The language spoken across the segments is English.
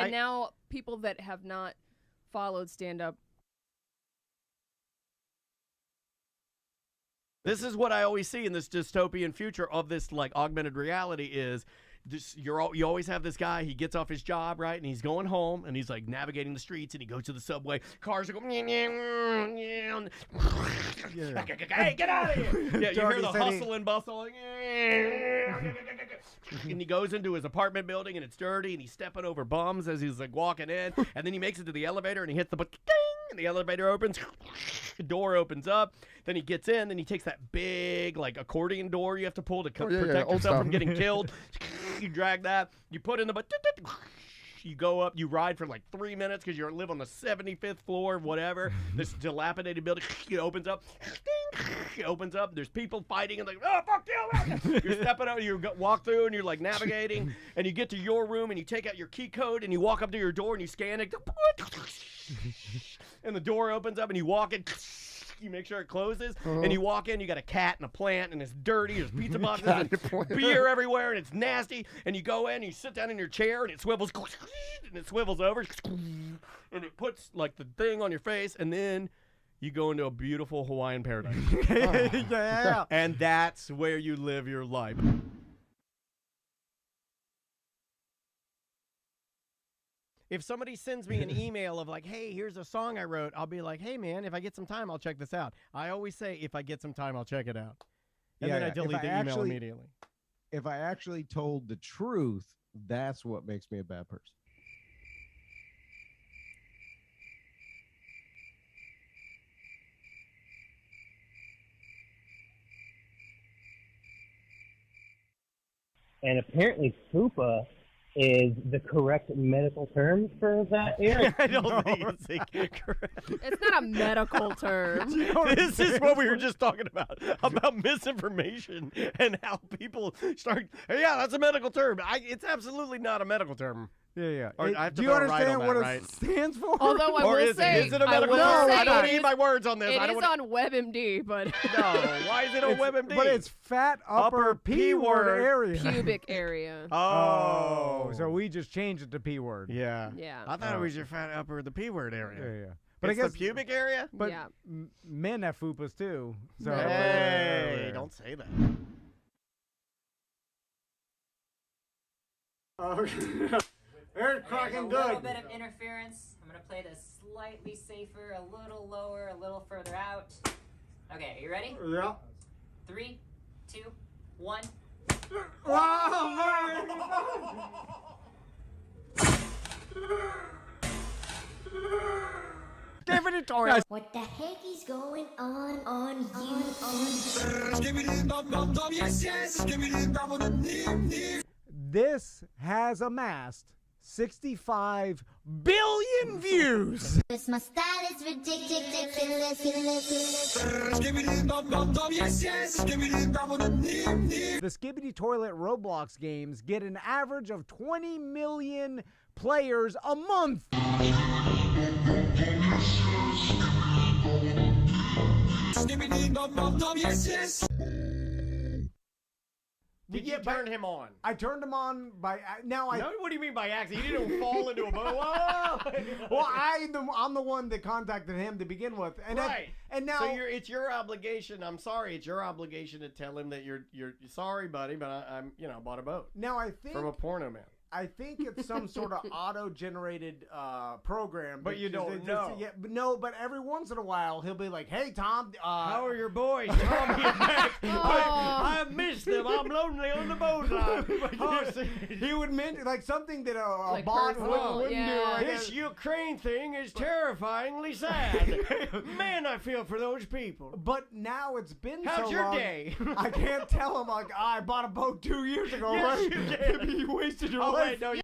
And now people that have not followed stand-up. This is what I always see in this dystopian future of this like augmented reality is this, you always have this guy, he gets off his job, right? And he's going home and he's like navigating the streets and he goes to the subway. Cars are going, hey, get out of here. Yeah, you hear the hustle and bustle. And he goes into his apartment building and it's dirty and he's stepping over bums as he's like walking in. And then he makes it to the elevator and he hits the button and the elevator opens. The door opens up. Then he gets in. Then he takes that big like accordion door you have to pull to protect yourself from getting killed. You drag that. You put in the button. You go up, you ride for like 3 minutes because you live on the 75th floor, whatever. This dilapidated building, it opens up. It opens up. There's people fighting and like, oh, fuck you. You're stepping out, you walk through and you're like navigating and you get to your room and you take out your key code and you walk up to your door and you scan it. And the door opens up and you walk in. You make sure it closes, and you walk in, you got a cat and a plant, and it's dirty, there's pizza boxes, and beer everywhere, and it's nasty, and you go in, and you sit down in your chair, and it swivels, and it swivels over, and it puts, like, the thing on your face, and then you go into a beautiful Hawaiian paradise. Yeah. And that's where you live your life. If somebody sends me an email of like, hey, here's a song I wrote, I'll be like, hey, man, if I get some time, I'll check this out. I always say, if I get some time, I'll check it out. And then I delete the email immediately. If I actually told the truth, that's what makes me a bad person. And apparently FUPA is the correct medical term for that area. I don't think it's correct. It's not a medical term. This is what we were just talking about misinformation and how people start, yeah, that's a medical term. It's absolutely not a medical term. Yeah. Do you understand what it stands for? Although I will say, is it a medical term? I don't need my words on this. It is on WebMD, but no. Why is it on WebMD? But it's fat upper P word area. Pubic area. Oh, so we just changed it to P word. Yeah. Yeah. I thought it was your fat upper the P word area. Yeah. But I guess the pubic area. But yeah. Men have fupas too. So hey, don't say that. With a little bit of interference, I'm going to play this slightly safer, a little lower, a little further out. Okay, are you ready? Yeah. 3, 2, 1. What the heck is going on you? This has amassed 65 billion views. This my style is ridiculous. The Skibbity Toilet Roblox games get an average of 20 million players a month. Did you turn him on? I turned him on by now. What do you mean by accident? You didn't fall into a boat. Well, I'm the one that contacted him to begin with, and right. And now so it's your obligation. I'm sorry, it's your obligation to tell him that you're sorry, buddy, but I'm bought a boat. Now I think from a porno man. I think it's some sort of auto-generated program. But you don't know. But every once in a while, he'll be like, hey, Tom. How are your boys? Tom, I missed them. I'm lonely on the boat. He would mention, like, something that a like bot wouldn't do. This Ukraine thing is terrifyingly sad. Man, I feel for those people. But now it's been How's so long. your day? I can't tell him, like, I bought a boat 2 years ago. Yes, right? you can. You wasted your life. Wait, no,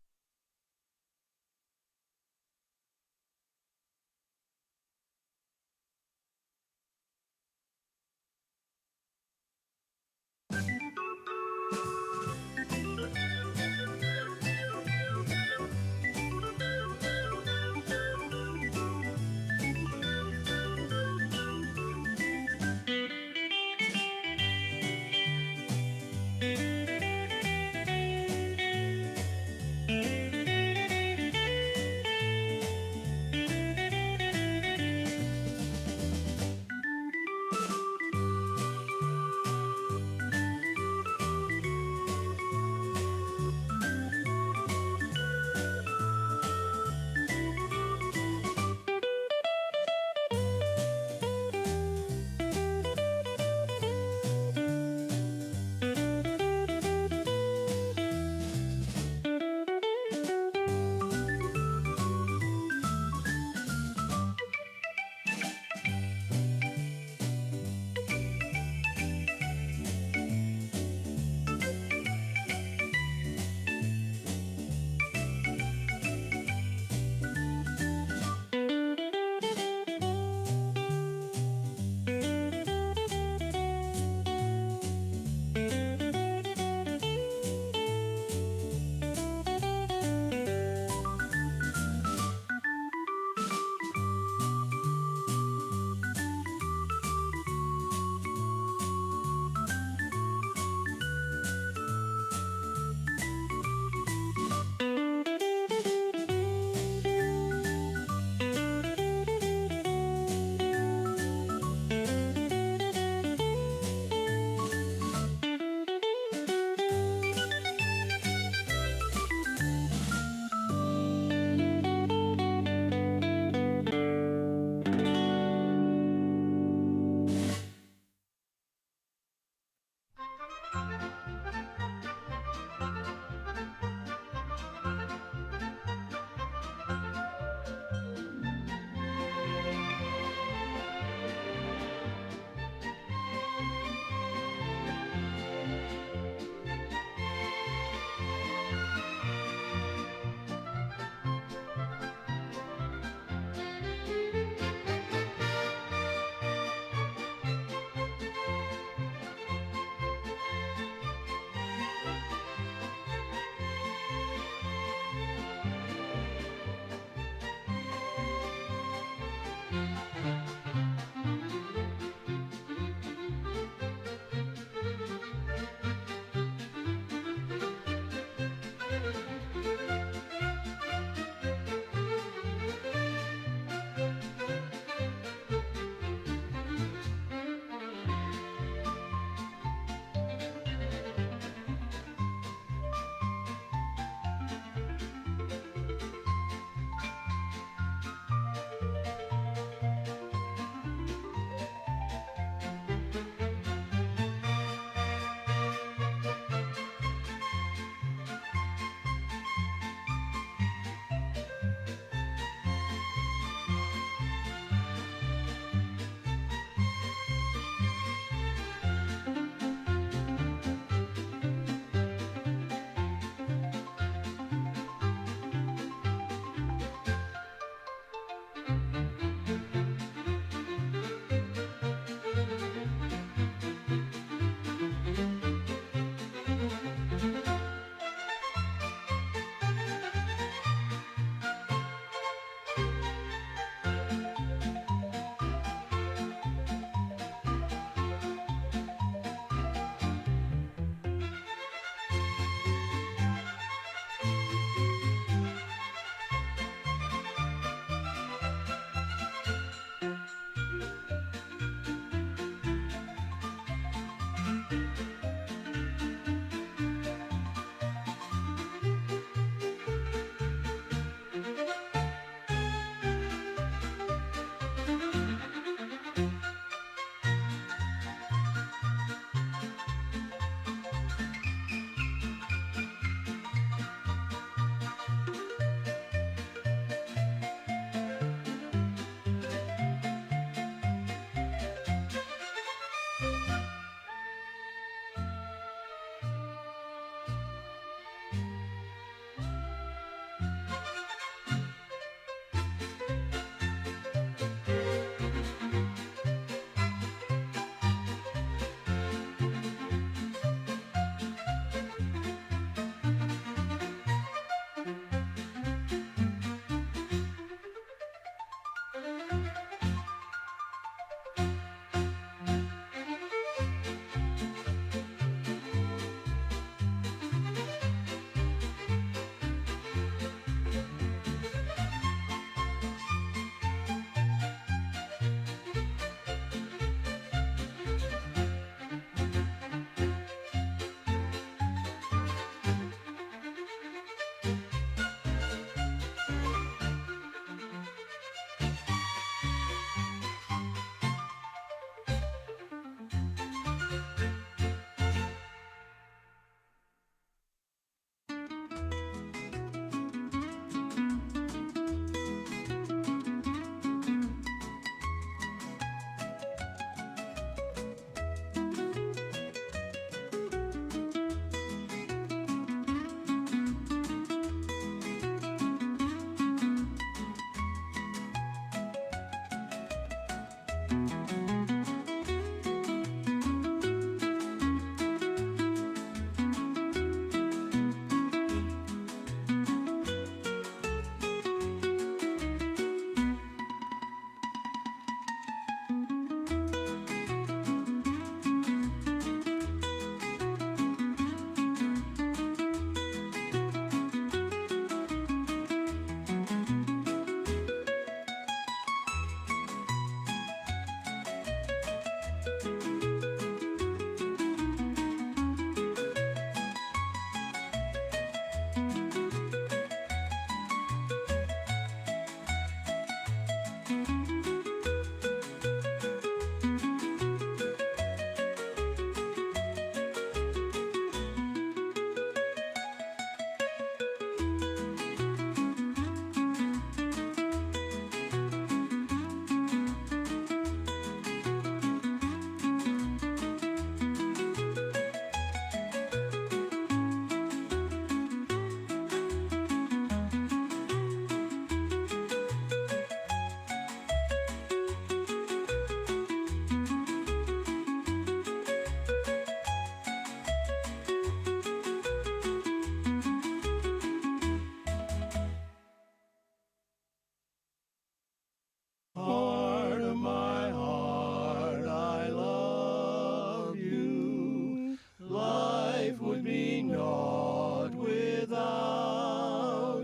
life would be naught without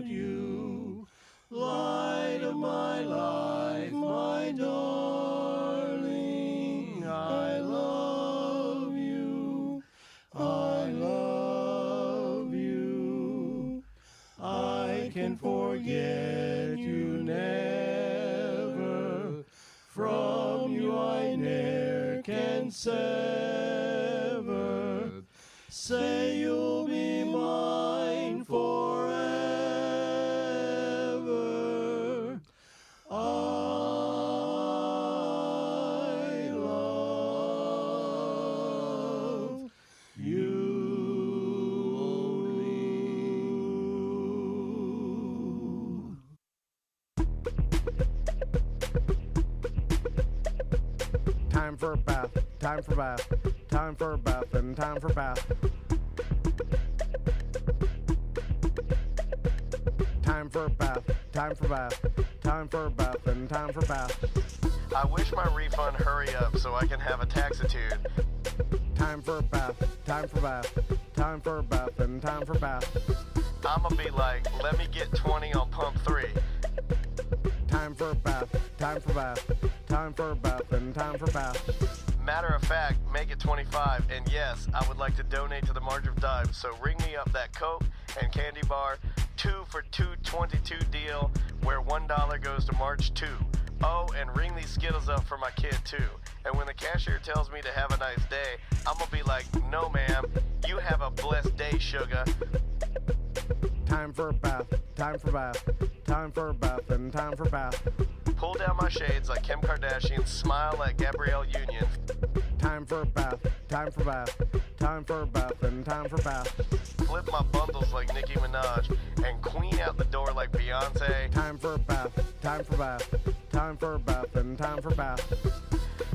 you. Light of my life, my darling, I love you. I love you. I can forget you never. From you I ne'er can sever. Say you'll be mine forever. I love you. Time for a bath, time for bath, time for a bath, and time for bath. Time for a bath, time for bath, time for a bath, and time for bath. I wish my refund hurry up so I can have a taxitude. Time for a bath, time for bath, time for a bath, and time for bath. I'ma be like, let me get 20 on pump 3. Time for a bath, time for bath, time for a bath, and time for bath. Matter of fact, make it 25, and yes, I would like to donate to the March of Dimes, so ring me up that Coke and candy bar 2 for $2.22 deal where $1 goes to March 2. Oh, and ring these Skittles up for my kid too. And when the cashier tells me to have a nice day, I'm gonna be like, no ma'am, you have a blessed day, sugar. Time for a bath, time for bath, time for a bath, and time for bath. Pull down my shades like Kim Kardashian, smile like Gabrielle Union. Time for a bath, time for bath, time for a bath, and time for bath. Flip my bundles like Nicki Minaj and queen out the door like Beyonce. Time for a bath, time for bath, time for a bath, and time for bath.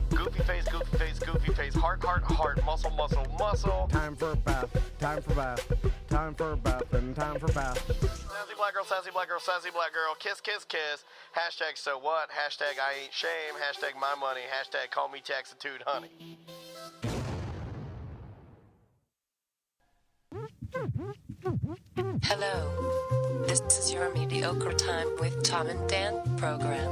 Goofy face, goofy face, goofy face, heart, heart, heart, muscle, muscle, muscle. Time for a bath, time for bath, time for a bath, and time for bath. Sassy black girl, sassy black girl, sassy black girl, kiss, kiss, kiss. Hashtag so what, hashtag I ain't shame, hashtag my money, hashtag call me taxitude honey. Hello. This is your Mediocre Time with Tom and Dan program.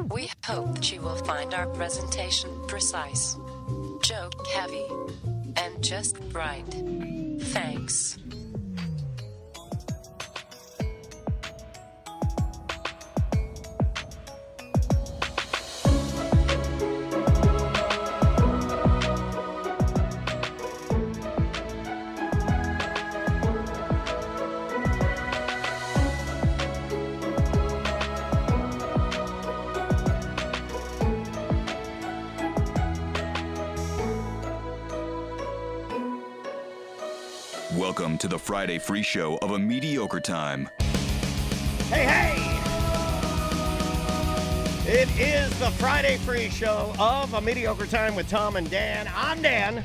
We hope that you will find our presentation precise, joke heavy, and just right. Thanks. Welcome to the Friday free show of A Mediocre Time. Hey, hey! It is the Friday free show of A Mediocre Time with Tom and Dan. I'm Dan.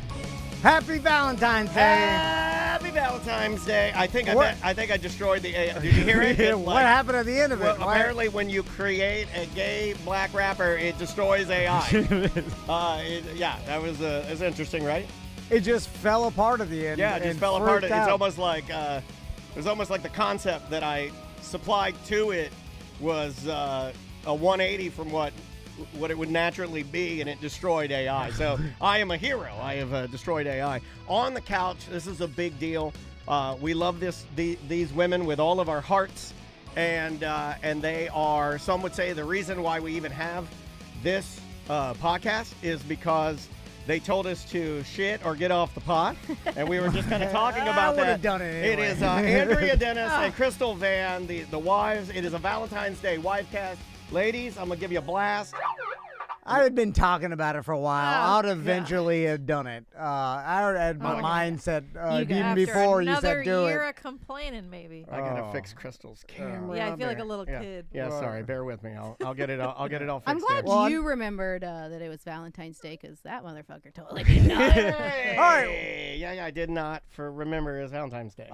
Happy Valentine's Day. Happy Valentine's Day. I think I destroyed the AI. Did you hear it? What happened at the end of it? Well, apparently when you create a gay black rapper, it destroys AI. Yeah, that was it's interesting, right? It just fell apart at the end. Yeah, it just fell apart. It's almost like it was almost like the concept that I supplied to it was a 180 from what it would naturally be, and it destroyed AI. So I am a hero. I have destroyed AI. On the couch, this is a big deal. We love these women with all of our hearts, and they are, some would say, the reason why we even have this podcast is because they told us to shit or get off the pot, and we were just kind of talking about that. Done it anyway. It is Andrea Dennis and Crystal Van, the wives. It is a Valentine's Day wifecast. Ladies, I'm going to give you a blast. I had been talking about it for a while. I'd eventually have done it. I had my mindset even before you said do it. Another year of complaining, maybe. I got to fix Crystal's camera. Yeah, I feel like a little kid. Yeah, sorry. Bear with me. I'll get it all fixed. I'm glad in. you remembered that it was Valentine's Day, because that motherfucker totally did not. Hey, all right. Yeah, I did not remember it was Valentine's Day.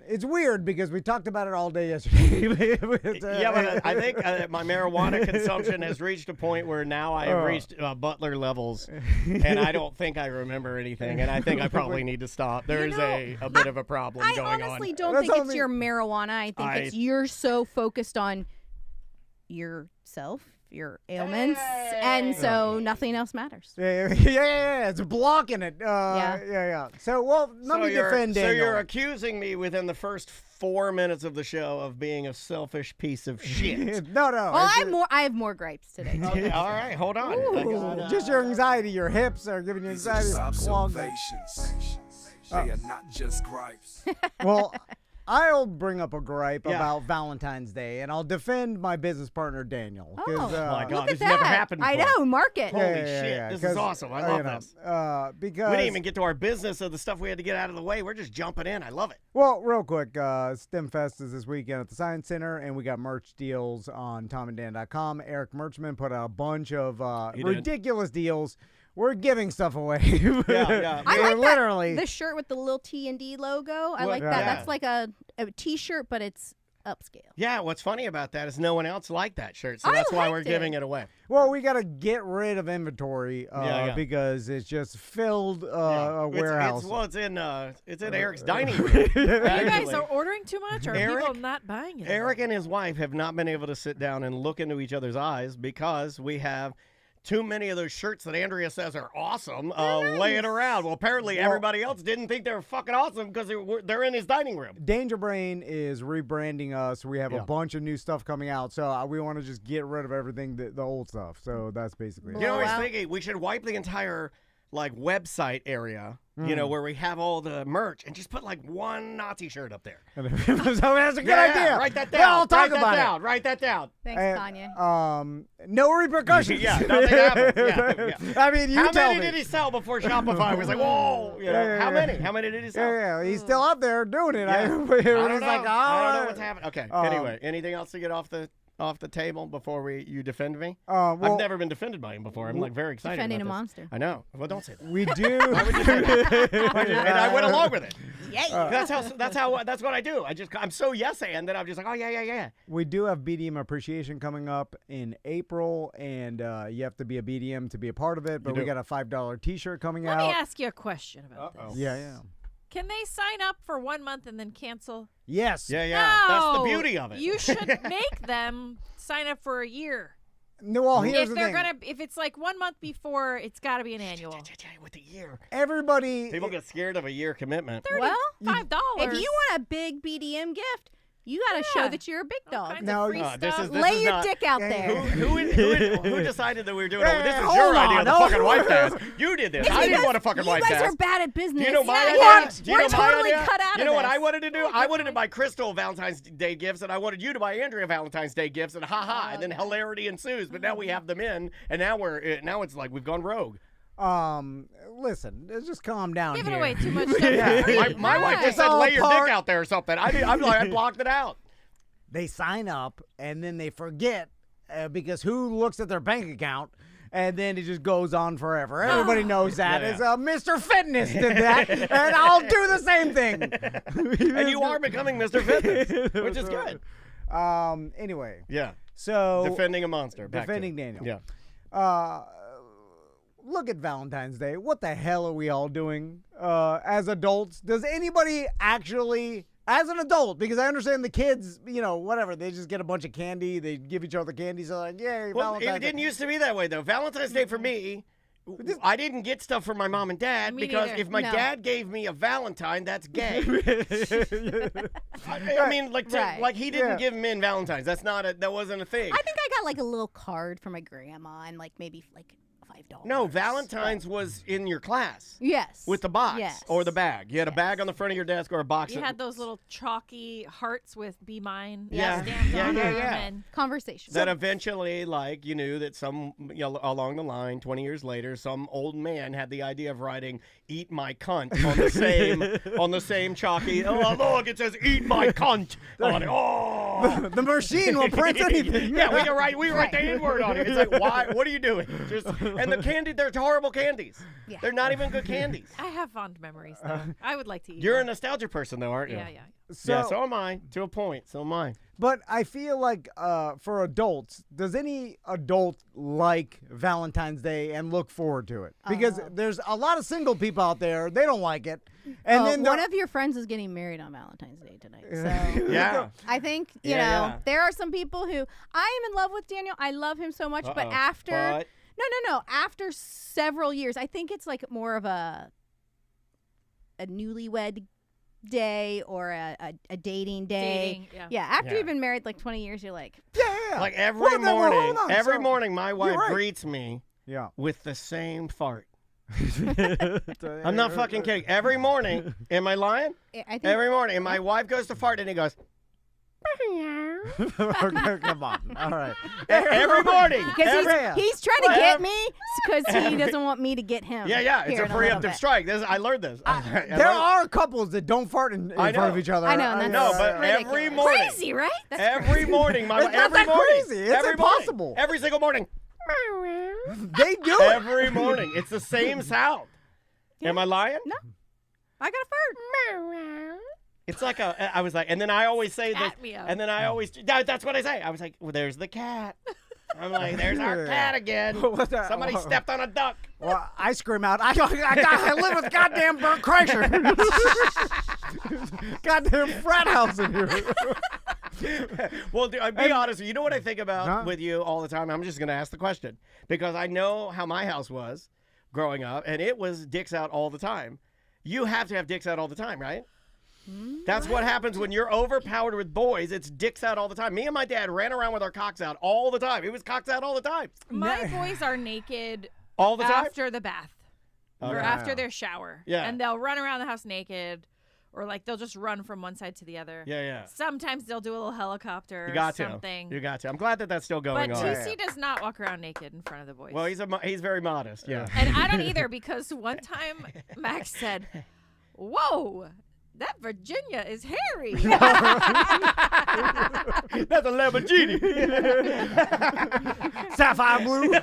It's weird because we talked about it all day yesterday. Yeah, but I think my marijuana consumption has reached a point where now I have reached butler levels, and I don't think I remember anything, and I think I probably need to stop. There's a bit of a problem going on. I honestly don't think it's your marijuana. I think it's you're so focused on yourself, your ailments, and so nothing else matters. Yeah. It's blocking it. Yeah. So, let me defend Daniel. So you're accusing me within the first 4 minutes of the show of being a selfish piece of shit. No. Well, I have more gripes today. Okay, all right, hold on. Just your anxiety. Your hips are giving you anxiety. Observations. They are not just gripes. Well, I'll bring up a gripe about Valentine's Day, and I'll defend my business partner, Daniel. Oh my God, look this at has never that. happened before. I know, market. Holy shit, this is awesome. I love this. Because we didn't even get to our business of the stuff we had to get out of the way. We're just jumping in. I love it. Well, real quick, STEMFest is this weekend at the Science Center, and we got merch deals on TomandDan.com. Eric Merchman put out a bunch of ridiculous deals. We're giving stuff away. Yeah. I like literally the shirt with the little T&D logo. I like that. Yeah. That's like a T-shirt, but it's upscale. Yeah, what's funny about that is no one else liked that shirt, so that's why we're giving it away. Well, we got to get rid of inventory because it's just filled a warehouse. It's in Eric's dining room. You guys are ordering too much, or are people not buying it? Eric and his wife have not been able to sit down and look into each other's eyes because we have too many of those shirts that Andrea says are awesome laying around. Well, apparently everybody else didn't think they were fucking awesome because they're in his dining room. Danger Brain is rebranding us. We have a bunch of new stuff coming out, so we want to just get rid of everything, the old stuff. So that's basically it. You know, I was thinking we should wipe the entire website area, where we have all the merch, and just put one Nazi shirt up there. So that's a good idea. Write that down. Yeah, I'll talk about it. Write that down. Thanks, Kanye. No repercussions. Nothing happened. Yeah. I mean, How many did he sell before Shopify was like, whoa? How many? How many did he sell? Yeah, he's still up there doing it. I don't know. I don't know what's happening. Okay. Anyway, anything else to get off the table before you defend me? Well, I've never been defended by him before. I'm very excited. Defending about a this. monster. I know. Well, don't say that. We do. I would just say that. And I went along with it. Yeah. That's what I do. I'm so yes-and that I'm just like, oh yeah. We do have BDM appreciation coming up in April, and you have to be a BDM to be a part of it. But we got a $5 T-shirt coming out. Let me ask you a question about this. Yeah. Can they sign up for 1 month and then cancel? Yes. Yeah. No, that's the beauty of it. You should make them sign up for a year. No, well, here's the thing. If it's 1 month before, it's got to be an annual. With the year, everybody. People get scared of a year commitment. Well, $5. If you want a big BDM gift, you got to show that you're a big dog. No, lay your dick out there. Who decided that we were doing it? This is your idea, the fucking Wifentines. You did this. I didn't want to fucking Wifentines. You guys are bad at business. Do you know my idea? What? Do you know We're my totally idea? cut out of You know what this. I wanted to do? I wanted to buy Crystal Valentine's Day gifts, and I wanted you to buy Andrea Valentine's Day gifts, and and then hilarity ensues. But now we have them in, and now it's like we've gone rogue. Listen, just calm down. Giving here. away too much stuff. My wife just said lay your dick out there or something. I blocked it out. They sign up and then they forget because who looks at their bank account, and then it just goes on forever. Everybody knows that. Yeah. It's Mr. Fitness did that, and I'll do the same thing. And you are becoming Mr. Fitness, which is good. Anyway. Yeah. So defending a monster. Defending Daniel. Yeah. Look at Valentine's Day. What the hell are we all doing as adults? Does anybody actually, as an adult, because I understand the kids, whatever, they just get a bunch of candy, they give each other candy, so like, yay, Well, Valentine's it didn't used to be that way, though. Valentine's Day for me, I didn't get stuff for my mom and dad because if my dad gave me a Valentine, that's gay. I mean, like he didn't give men Valentines. That wasn't a thing. I think I got a little card for my grandma and maybe $5. No, Valentine's was in your class. Yes. With the box or the Yes. bag. You had a bag on the front of your desk or a box. You had those little chalky hearts with "Be Mine" Yeah. stamped on them. Yeah. And conversation. That eventually, you knew that along the line, 20 years later, some old man had the idea of writing "Eat my cunt" on the same chalky. Oh, look, it says "Eat my cunt" on it. Oh, the machine will print anything. Yeah, we write the N-word on it. It's like, why? What are you doing? And the candy, they're horrible candies. Yeah. They're not even good candies. I have fond memories, though. I would like to eat You're one. a nostalgia person, though, aren't you? Yeah. So am I, to a point. So am I. But I feel like for adults, does any adult like Valentine's Day and look forward to it? Because there's a lot of single people out there, they don't like it. And then one of your friends is getting married on Valentine's Day tonight. So Yeah. I think, you know, there are some people who, I am in love with Daniel. I love him so much. But after, no. After several years, I think it's like more of a newlywed day or a dating day. After you've been married like 20 years, you're like, like every morning my wife greets me with the same fart. I'm not fucking kidding. Every morning, am I lying? I think Every morning, and my wife goes to fart and he goes, Okay, come on. All right. every morning. Because he's trying to get me because he doesn't want me to get him. Yeah. It's a preemptive strike. I learned this. There are couples that don't fart in front of each other. I know. And no, but every morning. Crazy, right? Every morning. Every morning. Crazy. It's impossible. Every single morning. They do it. Every morning. It's the same sound. Am I lying? No. I got a fart. It's like I was like, and then I always say this, Cat meow. and then I always, that's what I say. I was like, well, there's the cat. I'm like, there's our cat again. Somebody stepped on a duck. Well, I scream out, I live with goddamn Bert Kreischer. Goddamn frat house in here. Well, dude, I'll be honest. You know what I think about with you all the time? I'm just going to ask the question because I know how my house was growing up, and it was dicks out all the time. You have to have dicks out all the time, right? That's what happens when you're overpowered with boys. It's dicks out all the time. Me and my dad ran around with our cocks out all the time. It was cocks out all the time. My boys are naked all the time after the bath or after their shower. Yeah. And they'll run around the house naked or like they'll just run from one side to the other. Yeah. Sometimes they'll do a little helicopter You got or something. to. You got to. I'm glad that that's still going But on. TC does not walk around naked in front of the boys. Well, he's very modest. Yeah. And I don't either because one time Max said, "Whoa, that Virginia is hairy." That's a Lamborghini. Sapphire blue.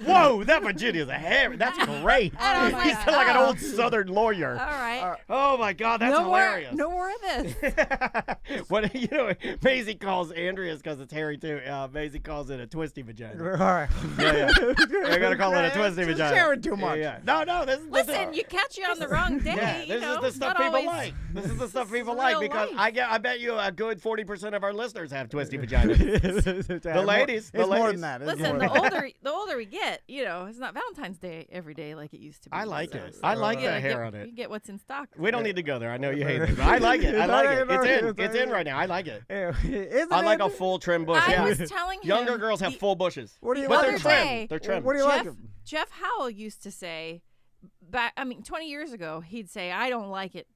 Whoa, that Virginia's a hairy. That's great. He's like an old Southern lawyer. All right. Oh my God, that's hilarious. No more of this. What Maisie calls Andrea's because it's hairy too. Maisie calls it a twisty vagina. All right. Yeah. You're gonna call it a twisty vagina. Sharing too much. Yeah. No. Listen, you catch you on the wrong day. This is the stuff people like. This is the stuff people like because I bet you a good 40% of our listeners have twisty vaginas. The ladies. It's more than that. Listen, the older we get, it's not Valentine's Day every day like it used to be. I like it. I like the hair on it. You get what's in stock. We don't need to go there. I know you hate it, but I like it. I like it. It's in right now. I like it. I like a full trim bush. I was telling him younger girls have full bushes. What do you but like? they're trim. They're trim. What do you like? Jeff Howell used to say, 20 years ago, he'd say, "I don't like it,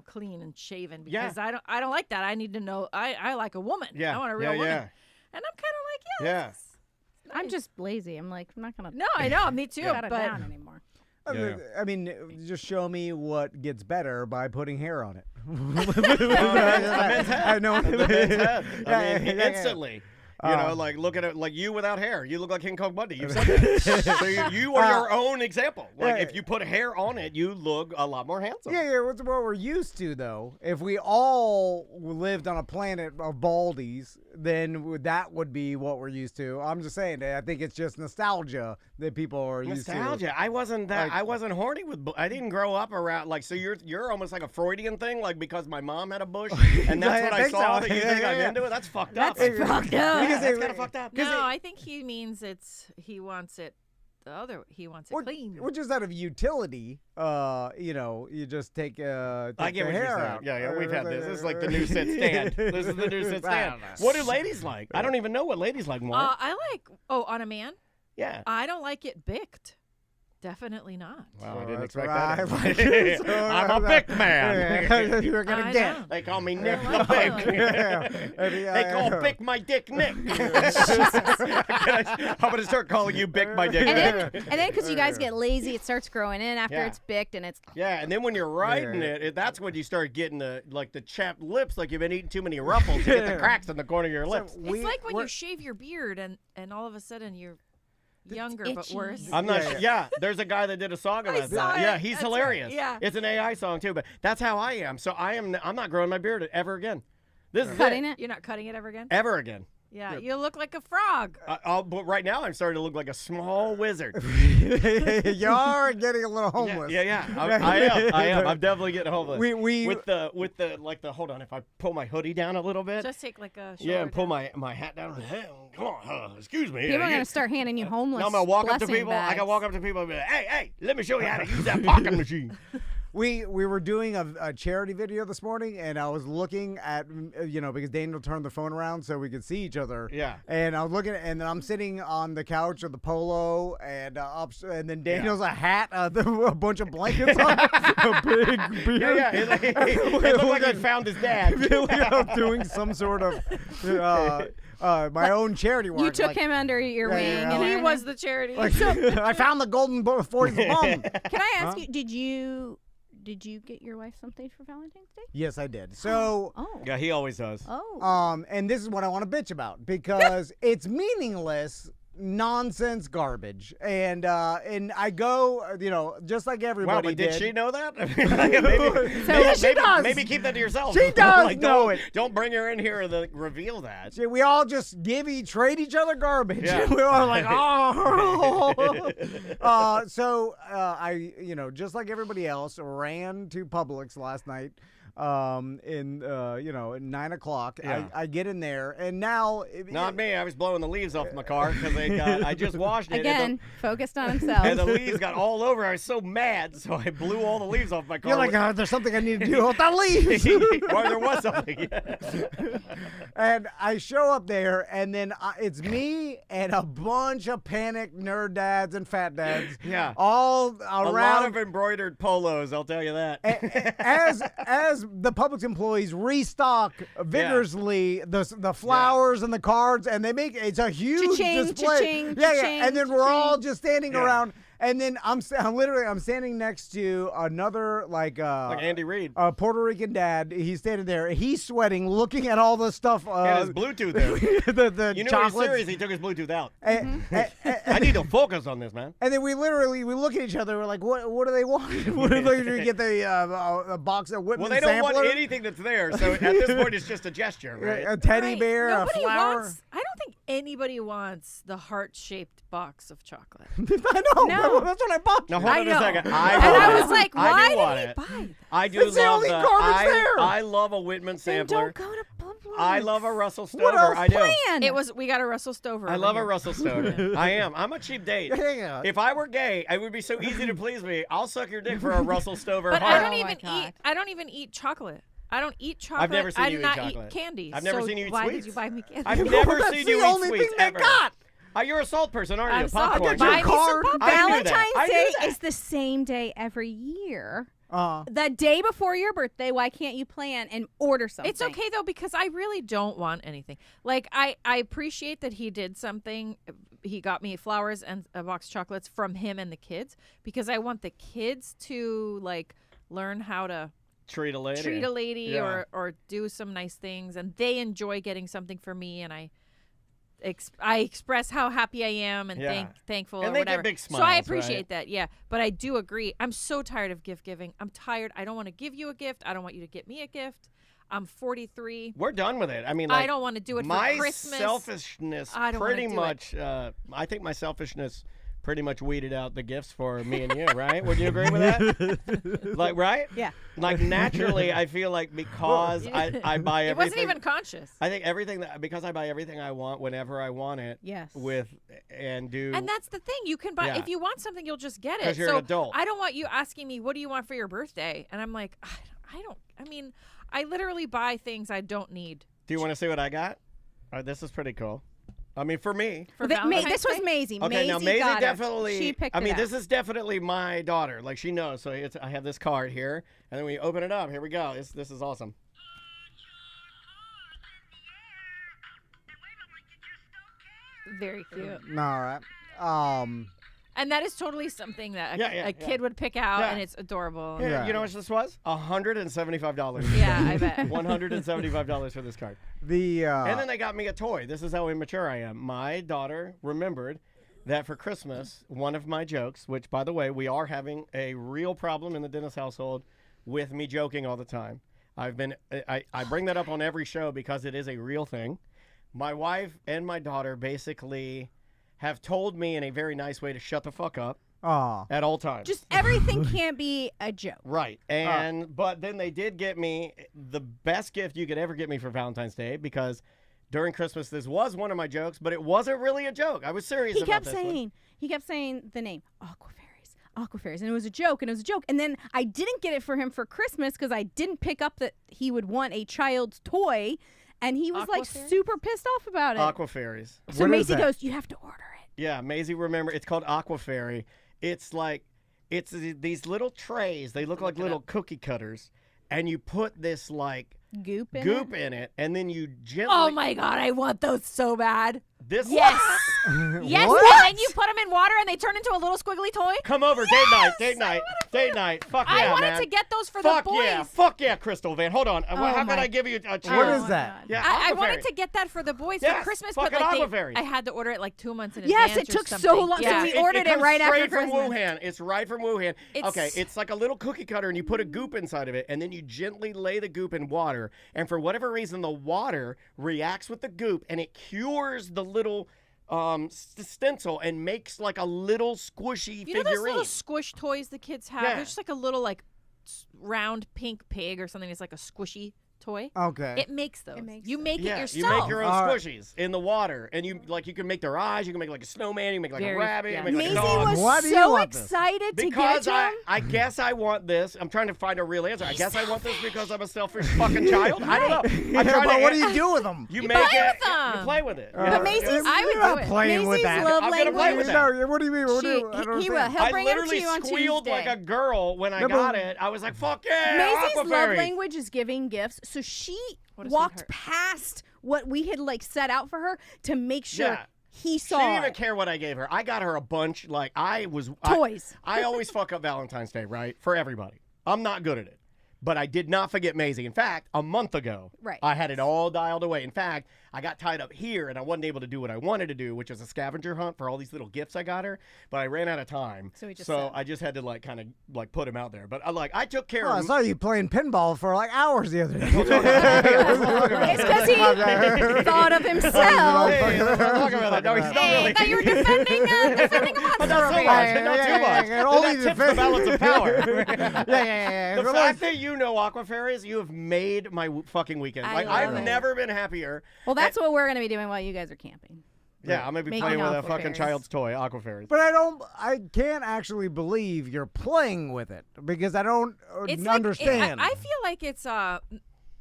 clean and shaven because I don't like that. I need to know. I like a woman. I want a real woman." And I'm kind of like, nice. I'm just lazy. I'm like, I'm not gonna. No, I know. Me too. Cut it down anymore. I mean, just show me what gets better by putting hair on it. I know. I mean, instantly. Like look at it like you without hair. You look like King Kong Bundy. You've said that. So you are your own example. Like if you put hair on it, you look a lot more handsome. Yeah. What's what we're used to though? If we all lived on a planet of baldies, then that would be what we're used to. I'm just saying that I think it's just nostalgia that people are used to. Nostalgia. I wasn't that. I wasn't horny with. I didn't grow up around like. So you're almost like a Freudian thing, like because my mom had a bush, and that's what I saw. That you think I'm into it? That's fucked up. That's fucked up. That's kind of fucked up. No, I think he means he wants it. He wants it clean. Well, just out of utility, you just take I get the what hair you're saying. out. Yeah, we've had this. This is like the new sit stand. This is the new sit stand. What do ladies like? I don't even know what ladies like more. I like on a man. Yeah. I don't like it bicked. Definitely not. Wow, I didn't expect that. Like I'm a bick man. You're gonna get. They call me Nick the Bick. They call Bick my dick Nick. I'm gonna start calling you Bick my dick Nick. And then because you guys get lazy, it starts growing in after it's bicked and it's. Yeah, and then when you're riding it, that's when you start getting the chapped lips, like you've been eating too many Ruffles to get the cracks in the corner of your lips. It's like when you shave your beard and all of a sudden you're younger but worse. I'm not sure. Yeah, there's a guy that did a song about that. Yeah, he's hilarious. Right. Yeah. It's an AI song too, but that's how I am. So I'm not growing my beard ever again. This is Cutting it? You're not cutting it ever again? Ever again. Yeah, you look like a frog. But right now I'm starting to look like a small wizard. You are getting a little homeless. Yeah. I am. I'm definitely getting homeless. We with the hold on. If I pull my hoodie down a little bit. Just take like a and pull my hat down. Hey, come on, excuse me. People are going to start handing you homeless Now I'm going to walk up to blessing people. bags. I can walk up to people and be like, hey, let me show you how to use that pocket machine. We were doing a charity video this morning, and I was looking at, because Daniel turned the phone around so we could see each other. Yeah. And I was looking, and then I'm sitting on the couch with the polo, and then Daniel's a hat, a bunch of blankets on, a big beard. Yeah. It looked like he found his dad. I'm doing some sort of my own charity work. You took him under your wing. And he was the charity. I found the golden boy for his bum. Can I ask you, did you get your wife something for Valentine's Day? Yes, I did. So, yeah, he always does. And this is what I want to bitch about because it's meaningless nonsense garbage, and I go, just like everybody. Wow, but did she know that? She does. Maybe keep that to yourself. She does know it. Don't bring her in here and reveal that. See, we all just trade each other garbage. Yeah. We're all like, oh. So I, just like everybody else, ran to Publix last night. In 9 o'clock. Yeah. I get in there, and now not me. I was blowing the leaves off my car because I just washed it. Again, focused on himself. And the leaves got all over. I was so mad, so I blew all the leaves off my car. You're like, there's something I need to do with the leaves. Well, there was something. And I show up there, and then it's me and a bunch of panicked nerd dads and fat dads. Yeah. All around. A lot of embroidered polos, I'll tell you that. As the Publix employees restock vigorously the flowers and the cards, and they make it's a huge display. Cha-ching, and then we're all just standing around. And then I'm standing next to another like Andy Reid, a Puerto Rican dad. He's standing there. He's sweating, looking at all the stuff. His Bluetooth there. the you know chocolates. He's serious. He took his Bluetooth out. I need to focus on this, man. And then we look at each other. We're like, what do they want? What do they get the box of Whitman? Well, they don't sampler? want anything that's there. So at this point, it's just a gesture, right? A teddy bear, Nobody a flower. I don't think anybody wants the heart-shaped box of chocolate. I know. That's what I bought. Now, hold on a second. I was like, I do why want did he it. buy that? I do It's the love only the. garbage there. I love a Whitman sampler. Then don't go to Publix. I love a Russell Stover. What else I do. plan? We got a Russell Stover. I over love here. a Russell Stover. I am. I'm a cheap date. Yeah. If I were gay, it would be so easy to please me. I'll suck your dick for a Russell Stover But heart. I don't even eat chocolate. I don't eat chocolate. I've never seen I you do eat not chocolate. eat candy. I've never so seen you eat why sweets. did you buy me candy? I've never That's seen you the eat only sweets thing they ever. got. You're a salt person, aren't you? I'm sorry. Popcorn. Buy me some card. popcorn. I knew that. Valentine's I knew Day that. is the same day every year. The day before your birthday, why can't you plan and order something? It's okay though because I really don't want anything. Like I appreciate that he did something. He got me flowers and a box of chocolates from him and the kids because I want the kids to like learn how to treat a lady, yeah. or do some nice things, and they enjoy getting something for me, and I express how happy I am and thankful and or they whatever. Get big smiles, so I appreciate right? that, yeah. But I do agree. I'm so tired of gift giving. I'm tired. I don't want to give you a gift. I don't want you to get me a gift. I'm 43. We're done with it. I mean, I don't want to do it for Christmas. My selfishness I don't pretty wanna do much. I think my selfishness pretty much weeded out the gifts for me and you, right? Would you agree with that? Like, right? Yeah. Like naturally, I feel like because I buy everything. It wasn't even conscious. I think because I buy everything I want whenever I want it. Yes. And that's the thing. You can buy if you want something, you'll just get it. 'Cause you're an adult. I don't want you asking me, "What do you want for your birthday?" And I'm like, I don't. I mean, I literally buy things I don't need. Do you want to see what I got? This is pretty cool. I mean, for me. This was Maisie. Okay, now Maisie got definitely. She picked I mean, it this out. is definitely my daughter. Like she knows. So I have this card here, and then when you open it up, here we go. This is awesome. Very cute. All right. And that is totally something that a kid yeah. would pick out, Yeah. and it's adorable. Yeah. You know what this was? $175. Yeah, I bet. $175 for this card. And then they got me a toy. This is how immature I am. My daughter remembered that for Christmas, one of my jokes, which, by the way, we are having a real problem in the Dennis household with me joking all the time. I bring that up on every show because it is a real thing. My wife and my daughter basically have told me in a very nice way to shut the fuck up at all times. Just everything can't be a joke. Right. But then they did get me the best gift you could ever get me for Valentine's Day because during Christmas this was one of my jokes, but it wasn't really a joke. I was serious about this one. He kept saying the name Aquafairies, and it was a joke, and then I didn't get it for him for Christmas because I didn't pick up that he would want a child's toy, and he was like super pissed off about it. Aquafairies. So Maisie goes, you have to order it. Yeah, Maisie, remember, it's called Aquafairy. It's these little trays. They look like little cookie cutters, and you put this like goop in it, and then you gently. Oh my God, I want those so bad. This yes, yes, What? and you put them in water and they turn into a little squiggly toy. Come over, date night. Fuck yeah, I wanted man. to get those for the boys. Fuck yeah, Crystal Van. Hold on. How can I give you a chance? What is that? Yeah, I Aquafairy. wanted to get that for the boys Yes, for Christmas, fucking but like Aquafairy. I had to order it like 2 months in Yes, advance. it took or so something. long, so Yeah. we ordered it comes right after straight from Christmas. Wuhan. It's right from Wuhan. It's- Okay, it's like a little cookie cutter, and you put a goop inside of it, and then you gently lay the goop in water, and for whatever reason, the water reacts with the goop, and it cures the little stencil and makes like a little squishy You know figurine. those little squish toys the kids have? Yeah. They're just like a little like round pink pig or something. It's like a squishy toy. Okay. It makes those. You make it yourself. You make your own squishies in the water, and you can make their eyes. You can make like a snowman. You can make like a rabbit. You can make Maisie like a dog. was Why do you so want this? excited to get Because it to him. I guess I want this. I'm trying to find a real answer. I guess I want this because I'm a selfish fucking child. I don't know. I'm trying but to what do you do with them? You You make play it. with them. You play with it. But Maisie's, I would You're not do it. playing with Maisie's that. love I'm gonna play language. with that. No, what do you mean? What do you? I don't He will. understand. He'll I bring it to literally you on squealed Tuesday. like a girl when I No, but- got it. I was like, "Fuck yeah!" Maisie's love Aquafairy. language is giving gifts, so she What does walked that hurt? past what we had like set out for her to make sure Yeah. he She saw didn't even it. care what I gave her. I got her a bunch. Like Toys. I always fuck up Valentine's Day, right? For everybody. I'm not good at it. But I did not forget Maisie. In fact, a month ago, Right. I had it all dialed away. In fact, I got tied up here, and I wasn't able to do what I wanted to do, which was a scavenger hunt for all these little gifts I got her. But I ran out of time, So we just so said- I just had to like kind of like put him out there. But I took care Oh, I of. saw you playing pinball for like hours the other day. It's because he thought of himself. Hey, let's not talk about that. No, he's not Hey, really. I thought you were defending a monster But not so over much. here. Not too much. yeah, only That tips the balance of power. yeah. The fact that you know Aquafairies, you have made my fucking weekend. I Like love I've it. never been happier. Well, that's what we're going to be doing while you guys are camping. Yeah, I'm gonna be Making playing with a fucking Aquafairies. child's toy, Aquafairies. But I can't actually believe you're playing with it because I don't It's understand. Like, I feel like it's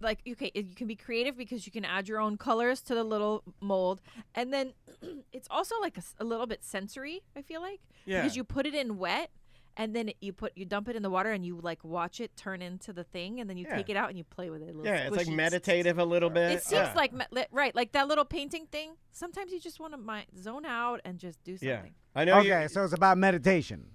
like okay, you can be creative because you can add your own colors to the little mold, and then it's also like a little bit sensory. I feel like because you put it in wet, and then you dump it in the water, and you like watch it turn into the thing, and then you take it out and you play with it. A little Yeah, it's like squishy. meditative a little bit. It seems like right, like that little painting thing. Sometimes you just want to zone out and just do something. Yeah, I know. Okay, so it's about meditation.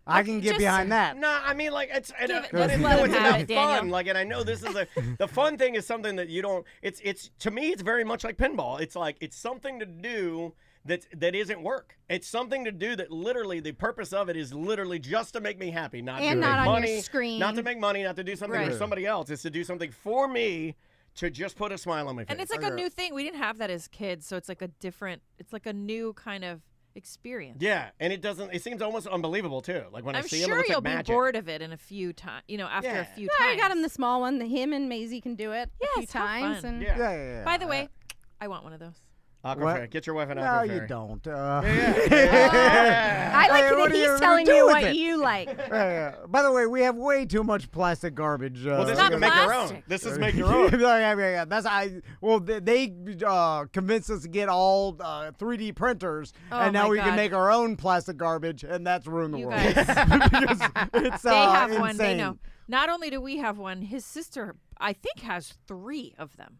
I can get just- behind that. No, I mean like it's Give it- but just it's, let no, him it's have about it, fun. Daniel. Like, and I know this is the fun thing is something that you don't. It's to me, it's very much like pinball. It's like it's something to do that isn't work. It's something to do that literally the purpose of it is literally just to make me happy, not And to not make on your money, screen. not to make money, not to do something for Right. somebody else. It's to do something for me to just put a smile on my face. And it's like a new thing. We didn't have that as kids, so it's like it's like a new kind of experience. Yeah, and it seems almost unbelievable too. Like when I I'm see him, it sure looks you'll like be magic. bored of it in a few times. After a few Yeah, times. I got him the small one. Him and Maisie can do it a few it's have times. fun. And Yeah. By the way, I want one of those. Aquafairy. Get your wife an No, Aquafairy. you don't. I like Hey, what that are you he's gonna telling do you with what it? you like. By the way, we have way too much plastic garbage. Well, this is not gonna make your own. plastic. This is make your own. yeah. That's Well, they convinced us to get all 3D printers, Oh and now my we can God. make our own plastic garbage, and that's ruined the You world. guys. Because it's They have insane. one. They know. Not only do we have one, his sister, I think, has 3 of them.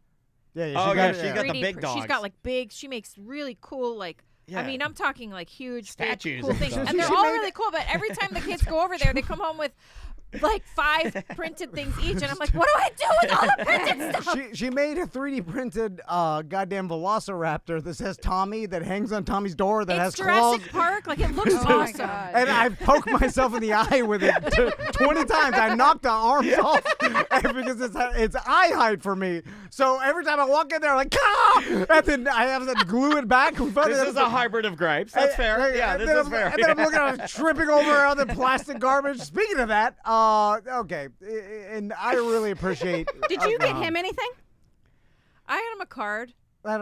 Yeah, Oh, got yeah, it, she got the 3D big She's dogs. got like big. She makes really cool like. Yeah. I mean, I'm talking like huge, Statues big, cool and things, stuff. and they're She all made- really cool. But every time the kids go over there, they come home with like 5 printed things each, and I'm like, what do I do with all the printed stuff? She made a 3D printed goddamn velociraptor that says Tommy that hangs on Tommy's door that It's has claws. Jurassic Park. Like it looks Oh my awesome. God. And I've poked myself in the eye with it 20 times. I knocked the arms off. because it's eye height for me. So every time I walk in there, I'm like, ah! And then I have to glue it back. This is a hybrid of gripes. That's fair. Yeah, this is fair. And then I'm looking at it, tripping over other plastic garbage. Speaking of that, okay, and I really appreciate. Did you get him anything? I got him a card. I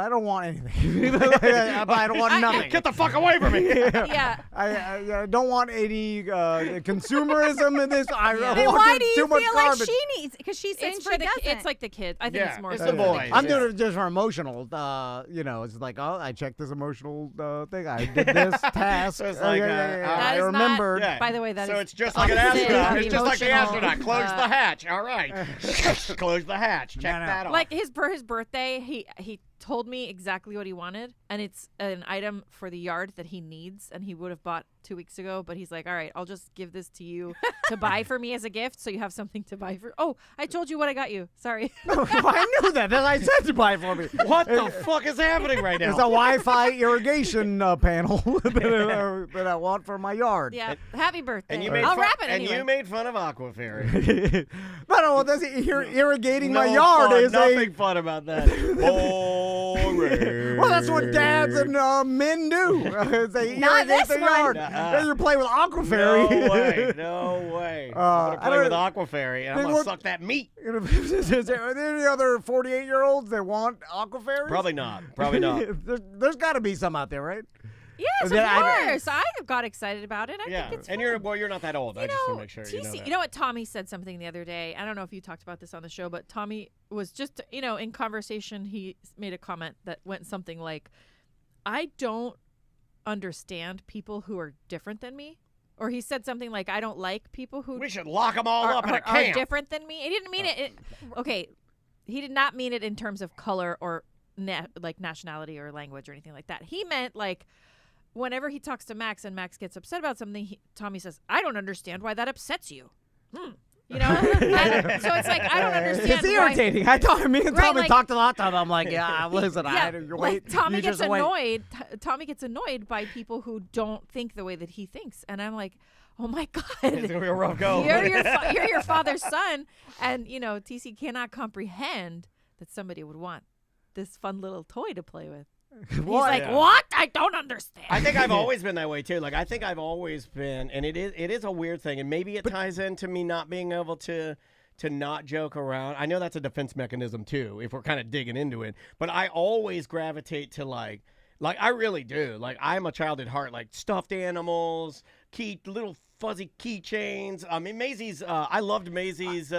don't want anything. I don't want nothing. Get the fuck away from me. Yeah. I don't want any consumerism in this. I don't Then want why do you too much feel like garbage. she needs? Because she's saying It's she for the. doesn't. It's like the kid. I think Yeah, it's more. it's for the boys. I'm doing it just for emotional. It's like, oh, I checked this emotional thing. I did this task. So it's like, I is not- remembered. Yeah. By the way, that so is it's just like an opposite astronaut. of It's just like the emotional, astronaut. Close the hatch. All right. Close the hatch. Check that off. Like for his birthday, he told me exactly what he wanted, and it's an item for the yard that he needs, and he would have bought 2 weeks ago, but he's like, all right, I'll just give this to you to buy for me as a gift, so you have something to buy for. Oh, I told you what I got you. Sorry. I knew that. I said to buy for me. What the fuck is happening right now? It's a Wi-Fi irrigation panel that I want for my yard. Yeah. Happy birthday. And you made I'll fun, wrap it and anyway. you made fun of Aquafairy. No, that's irrigating my No yard fun, is nothing fun about that. Boring. Well, that's what dads and men do. They Not irrigate this their one. yard. Then you play with Aquafairy. No way. No way. I'm I going to play don't- with Aquafairy, and I'm They going to want- suck that meat. Is there any other 48-year-olds that want Aquafairies? Probably not. Probably not. There's got to be some out there, right? Yes, of Then I- course. I got excited about it. I Yeah, think it's and fun. you're not that old. I just want to make sure TC, you know that. you know what? Tommy said something the other day. I don't know if you talked about this on the show, but Tommy was just, in conversation, he made a comment that went something like, I don't understand people who are different than me. Or he said something like, I don't like people who We should lock them all up in a are camp. different than me. He didn't mean it. Okay, he did not mean it in terms of color or like nationality or language or anything like that. He meant like whenever he talks to Max and Max gets upset about something, Tommy says, I don't understand why that upsets you. And so it's like, I don't understand. It's irritating. Me and Right, Tommy like- talked a lot of time. I'm like, yeah, listen, like Tommy you gets just wait. annoyed. Tommy gets annoyed by people who don't think the way that he thinks, and I'm like, oh my god, It's gonna be a rough go. you're your father's son, and TC cannot comprehend that somebody would want this fun little toy to play with. He's like, Yeah. what? I don't understand. I think I've always been that way too. Like I think I've always been, and it is a weird thing, and maybe it ties into me not being able to not joke around. I know that's a defense mechanism too, if we're kind of digging into it. But I always gravitate to like I really do. Like I'm a child at heart. Like stuffed animals, little fuzzy keychains. I mean Maisie's. I loved Maisie's.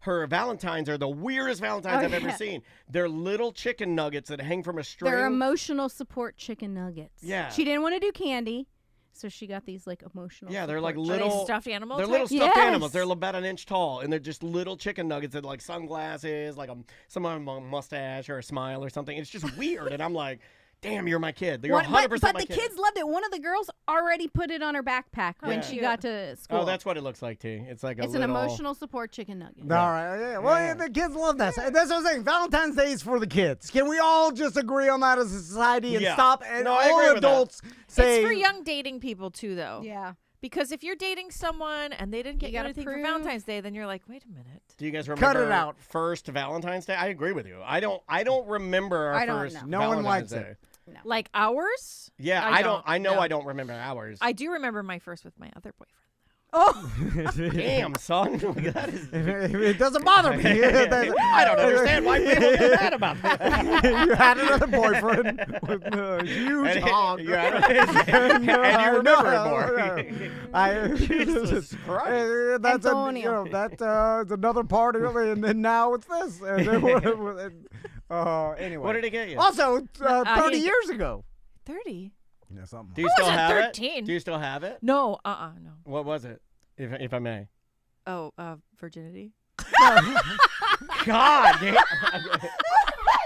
Her Valentines are the weirdest Valentines I've ever seen. They're little chicken nuggets that hang from a string. They're emotional support chicken nuggets. Yeah. She didn't want to do candy, so she got these like emotional. Yeah, they're like support Are they little stuffed animals. They're little Yes. stuffed animals. They're about an inch tall, and they're just little chicken nuggets that like sunglasses, like some of them a mustache or a smile or something. It's just weird, and I'm like, damn, you're my kid. You're 100% but my the kid. kids loved it. One of the girls already put it on her backpack when Yeah. she got to school. Oh, that's what it looks like too. It's like It's an emotional support chicken nugget. All right. Yeah. Well, the kids love that. That's what I'm saying. Valentine's Day is for the kids. Can we all just agree on that as a society and Yeah. stop? And No, I agree all with that. adults say It's for young dating people too, though. Yeah. Because if you're dating someone and they didn't get you gotta anything for prove- Valentine's Day, then you're like, wait a minute. Do you guys remember Cut it out. first Valentine's Day? I agree with you. I don't remember our I don't first know. No one Valentine's likes Day. it. Like ours? Yeah, I I don't. know No. I don't remember ours. I do remember my first with my other boyfriend. Oh, Damn, son. That is... It doesn't bother me. I don't understand why people get mad about that. You had another boyfriend with a huge hog. and you remember it more. Jesus Christ. That's Antonio. that's another part of it, and then now it's this. And then, anyway. What did he get you? Also, 30 he- years ago. 30? Yeah, something. Do you I still wasn't have 13. it? Do you still have it? No, no. What was it? If I may. Oh, virginity. God damn.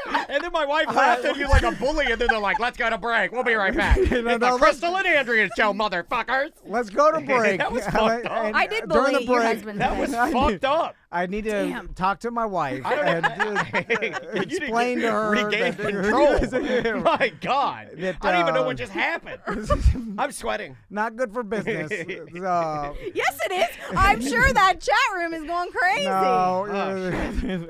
And then my wife laughed at you like a bully, and then they're like, let's go to break. We'll be right back. It's the Crystal and Andrea show, motherfuckers. Let's go to break. That was fucked up. I did during bully the your break, husband. That was fucked up. I need to talk to my wife and explain to her. Regain control. My God. I don't even know what just happened. I'm sweating. Not good for business. Yes, it is. I'm sure that chat room is going crazy. No.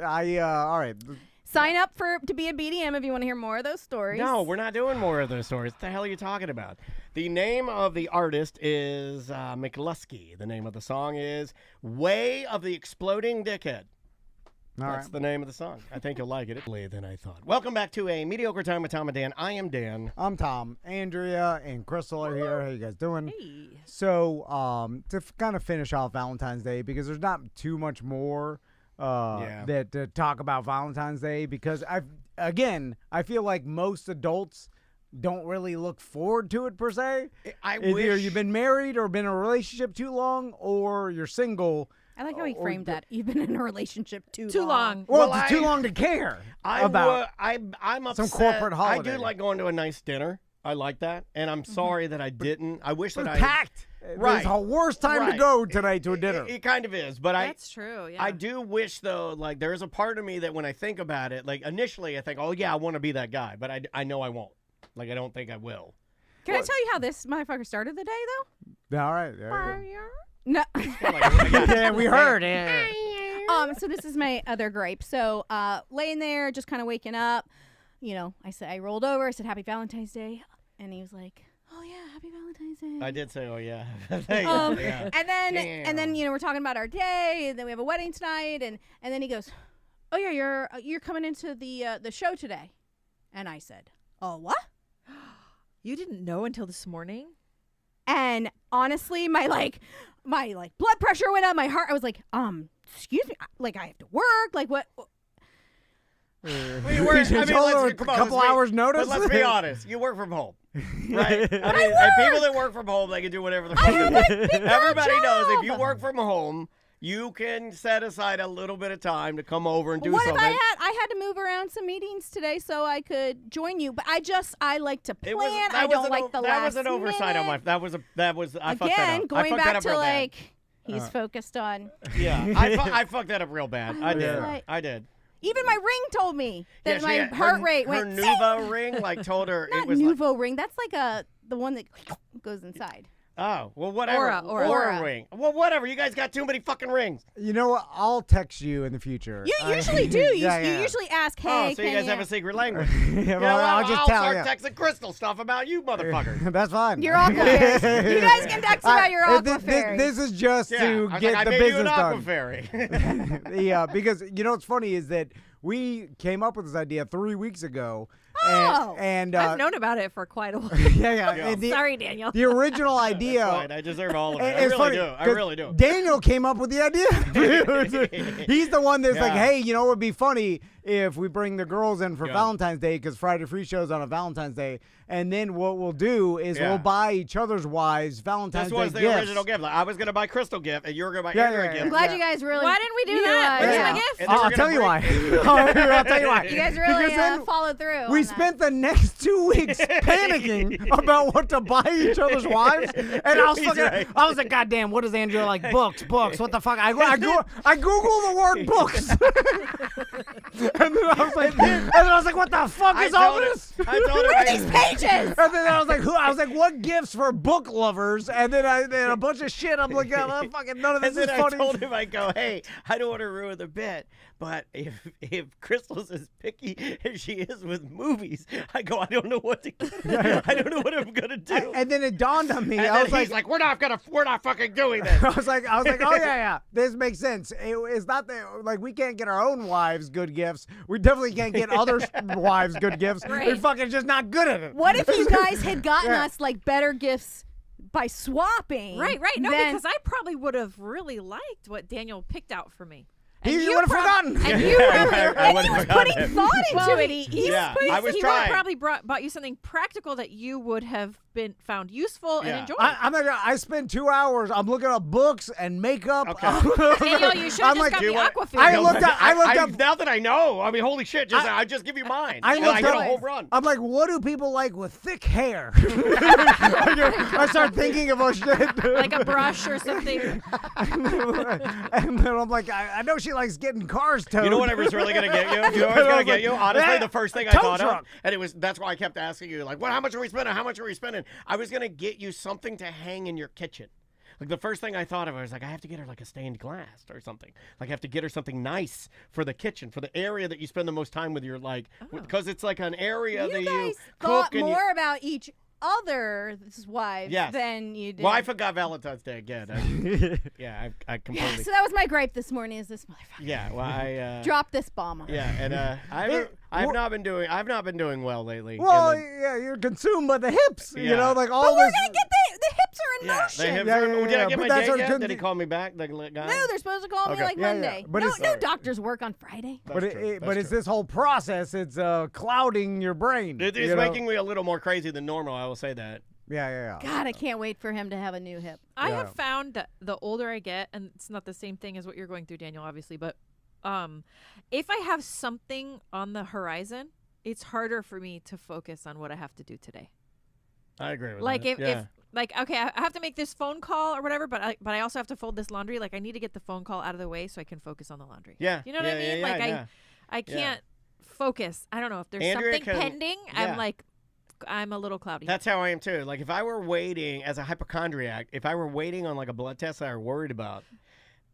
All right. Sign up to be a BDM if you want to hear more of those stories. No, we're not doing more of those stories. What the hell are you talking about? The name of the artist is McLusky. The name of the song is Way of the Exploding Dickhead. That's the name of the song. I think you'll like it. Later than I thought. Welcome back to a Mediocre Time with Tom and Dan. I am Dan. I'm Tom. Andrea and Crystal are here. How you guys doing? Hey. So, to kind of finish off Valentine's Day, because there's not too much more that to talk about Valentine's Day, because I feel like most adults don't really look forward to it per se. Either you've been married or been in a relationship too long, or you're single. I like how he framed that. You've been in a relationship too long. Well, it's too long to care about I'm upset. some corporate holiday. I do like going to a nice dinner. I like that, and I'm sorry that I didn't. I wish that I packed. Right. It's the worst time to go tonight to a dinner. It kind of is, but That's true, yeah. I do wish, though, like, there is a part of me that when I think about it, like, initially I think, oh, yeah, I want to be that guy, but I know I won't. Like, I don't think I will. Can I tell you how this motherfucker started the day, though? All right. No. Yeah, we heard. Yeah. So this is my other gripe. So, laying there, just kind of waking up, I rolled over, I said, Happy Valentine's Day. And he was like, oh, yeah, Happy Valentine's Day. I did say, oh, yeah. Yeah. And then, we're talking about our day, and then we have a wedding tonight, and then he goes, oh, yeah, you're coming into the show today. And I said, oh, what? You didn't know until this morning? And honestly, my blood pressure went up, my heart, I was like, excuse me, like, I have to work, like, what? You work, a couple hours notice. But let's be honest, you work from home, right? And people that work from home, they can do whatever the fuck they want. Everybody knows if you work from home, you can set aside a little bit of time to come over and do something. What if I had to move around some meetings today so I could join you? But I like to plan. I don't like the last That was an oversight on my. That was I fucked that up. Going back to like, he's focused on. Yeah, I fucked that up real bad. I did. Even my ring told me that my heart rate went. Her Nuvo ring, told her Not it was Nuvo ring. That's like the one that goes inside. Oh, well, whatever. Aura ring. Well, whatever. You guys got too many fucking rings. You know what? I'll text you in the future. You usually do. You usually ask, hey, so you guys have a secret language. I'll just tell you. I'll start texting Crystal stuff about you, motherfucker. That's fine. Your Aquafairies. You guys can text about your Aquafairies. This is just to get the business done. Aquafairy. Yeah, because what's funny is that we came up with this idea 3 weeks ago. And I've known about it for quite a while. Yeah. Sorry, Daniel. The original idea. That's fine. I deserve all of it. I really do. Daniel came up with the idea. He's the one that's like, hey, it would be funny if we bring the girls in for Valentine's Day, because Friday Free Show's on a Valentine's Day. And then what we'll do is we'll buy each other's wives Valentine's Day gifts. This was the original gift. I was going to buy Crystal gift, and you were going to buy Andrea gift. I'm glad you guys really. Why didn't we do that? Where's my gift? I'll tell you why. I'll tell you why. You guys really followed through. We spent the next 2 weeks panicking about what to buy each other's wives, and I was like, God damn, what does Andrea like? Books. What the fuck? I Google the word books, and then I was like, what the fuck is all this? I told her. Who are these pages? And then I was like, what gifts for book lovers? And then a bunch of shit. I'm like, oh, fucking none of this is funny. I told him, I go, hey, I don't want to ruin the bit, but if Crystal's as picky as she is with movies, I go, I don't know what to do. I don't know what I'm gonna do. And then it dawned on me. And I was like, we're not fucking doing this. I was like, oh yeah, this makes sense. It's not that we can't get our own wives good gifts. We definitely can't get other wives good gifts. Right. We're fucking just not good at it. What if you guys had gotten us better gifts by swapping? Right. No, because I probably would have really liked what Daniel picked out for me. He would have forgotten. And you and he was putting thought into it. He would have probably bought you something practical that you would have found useful and enjoyed. I spent 2 hours. I'm looking up books and makeup. Daniel, you should have just got the Aquafina. I looked up. Now that I know, I mean, holy shit! I just give you mine. I hit a whole run. I'm like, what do people like with thick hair? I start thinking about shit like a brush or something. And then I'm like, I know she likes getting cars towed. You know whatever's really gonna get you. You know what's gonna get you? Honestly, the first thing I thought of, and that's why I kept asking you, like, how much are we spending? How much are we spending? I was gonna get you something to hang in your kitchen. Like the first thing I thought of, I was like, I have to get her like a stained glass or something. Like I have to get her something nice for the kitchen, for the area that you spend the most time with your because it's like an area that you cook. You guys thought more about each other's wives than you did. Well, I forgot Valentine's Day again. I completely. Yeah, so that was my gripe this morning. Is this motherfucker? Yeah, well, I drop this bomb on. Yeah, and I've not been doing well lately. Well, you're consumed by the hips. You know, like all. But we're gonna get the hips are in motion. Did I get my date yet? Did he call me back? The guy? No, they're supposed to call me like Monday. But no doctors work on Friday. But it's this whole process. It's clouding your brain. It's making me a little more crazy than normal. I will say that. Yeah. God, I can't wait for him to have a new hip. I have found that the older I get, and it's not the same thing as what you're going through, Daniel, obviously, but if I have something on the horizon, it's harder for me to focus on what I have to do today. I agree with that. If okay, I have to make this phone call or whatever, but I also have to fold this laundry. Like I need to get the phone call out of the way so I can focus on the laundry. Yeah. You know what I mean? I can't focus. I don't know if there's something pending. Yeah. I'm a little cloudy. That's how I am too. Like if I were waiting as a hypochondriac, if I were waiting on like a blood test that I were worried about,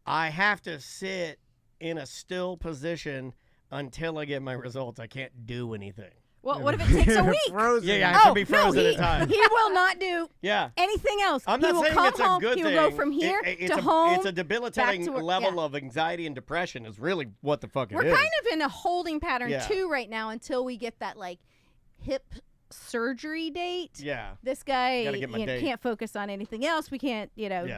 I have to sit in a still position until I get my results. I can't do anything. Well, what if it takes a week? Frozen. Yeah, I have to be frozen at times. He will not do anything else. I'm not saying it's a good thing. He will go from here to home. It's a debilitating level of anxiety and depression is really what the fuck it is. We're kind of in a holding pattern too right now until we get that hip surgery date. Yeah. This guy can't focus on anything else. We can't,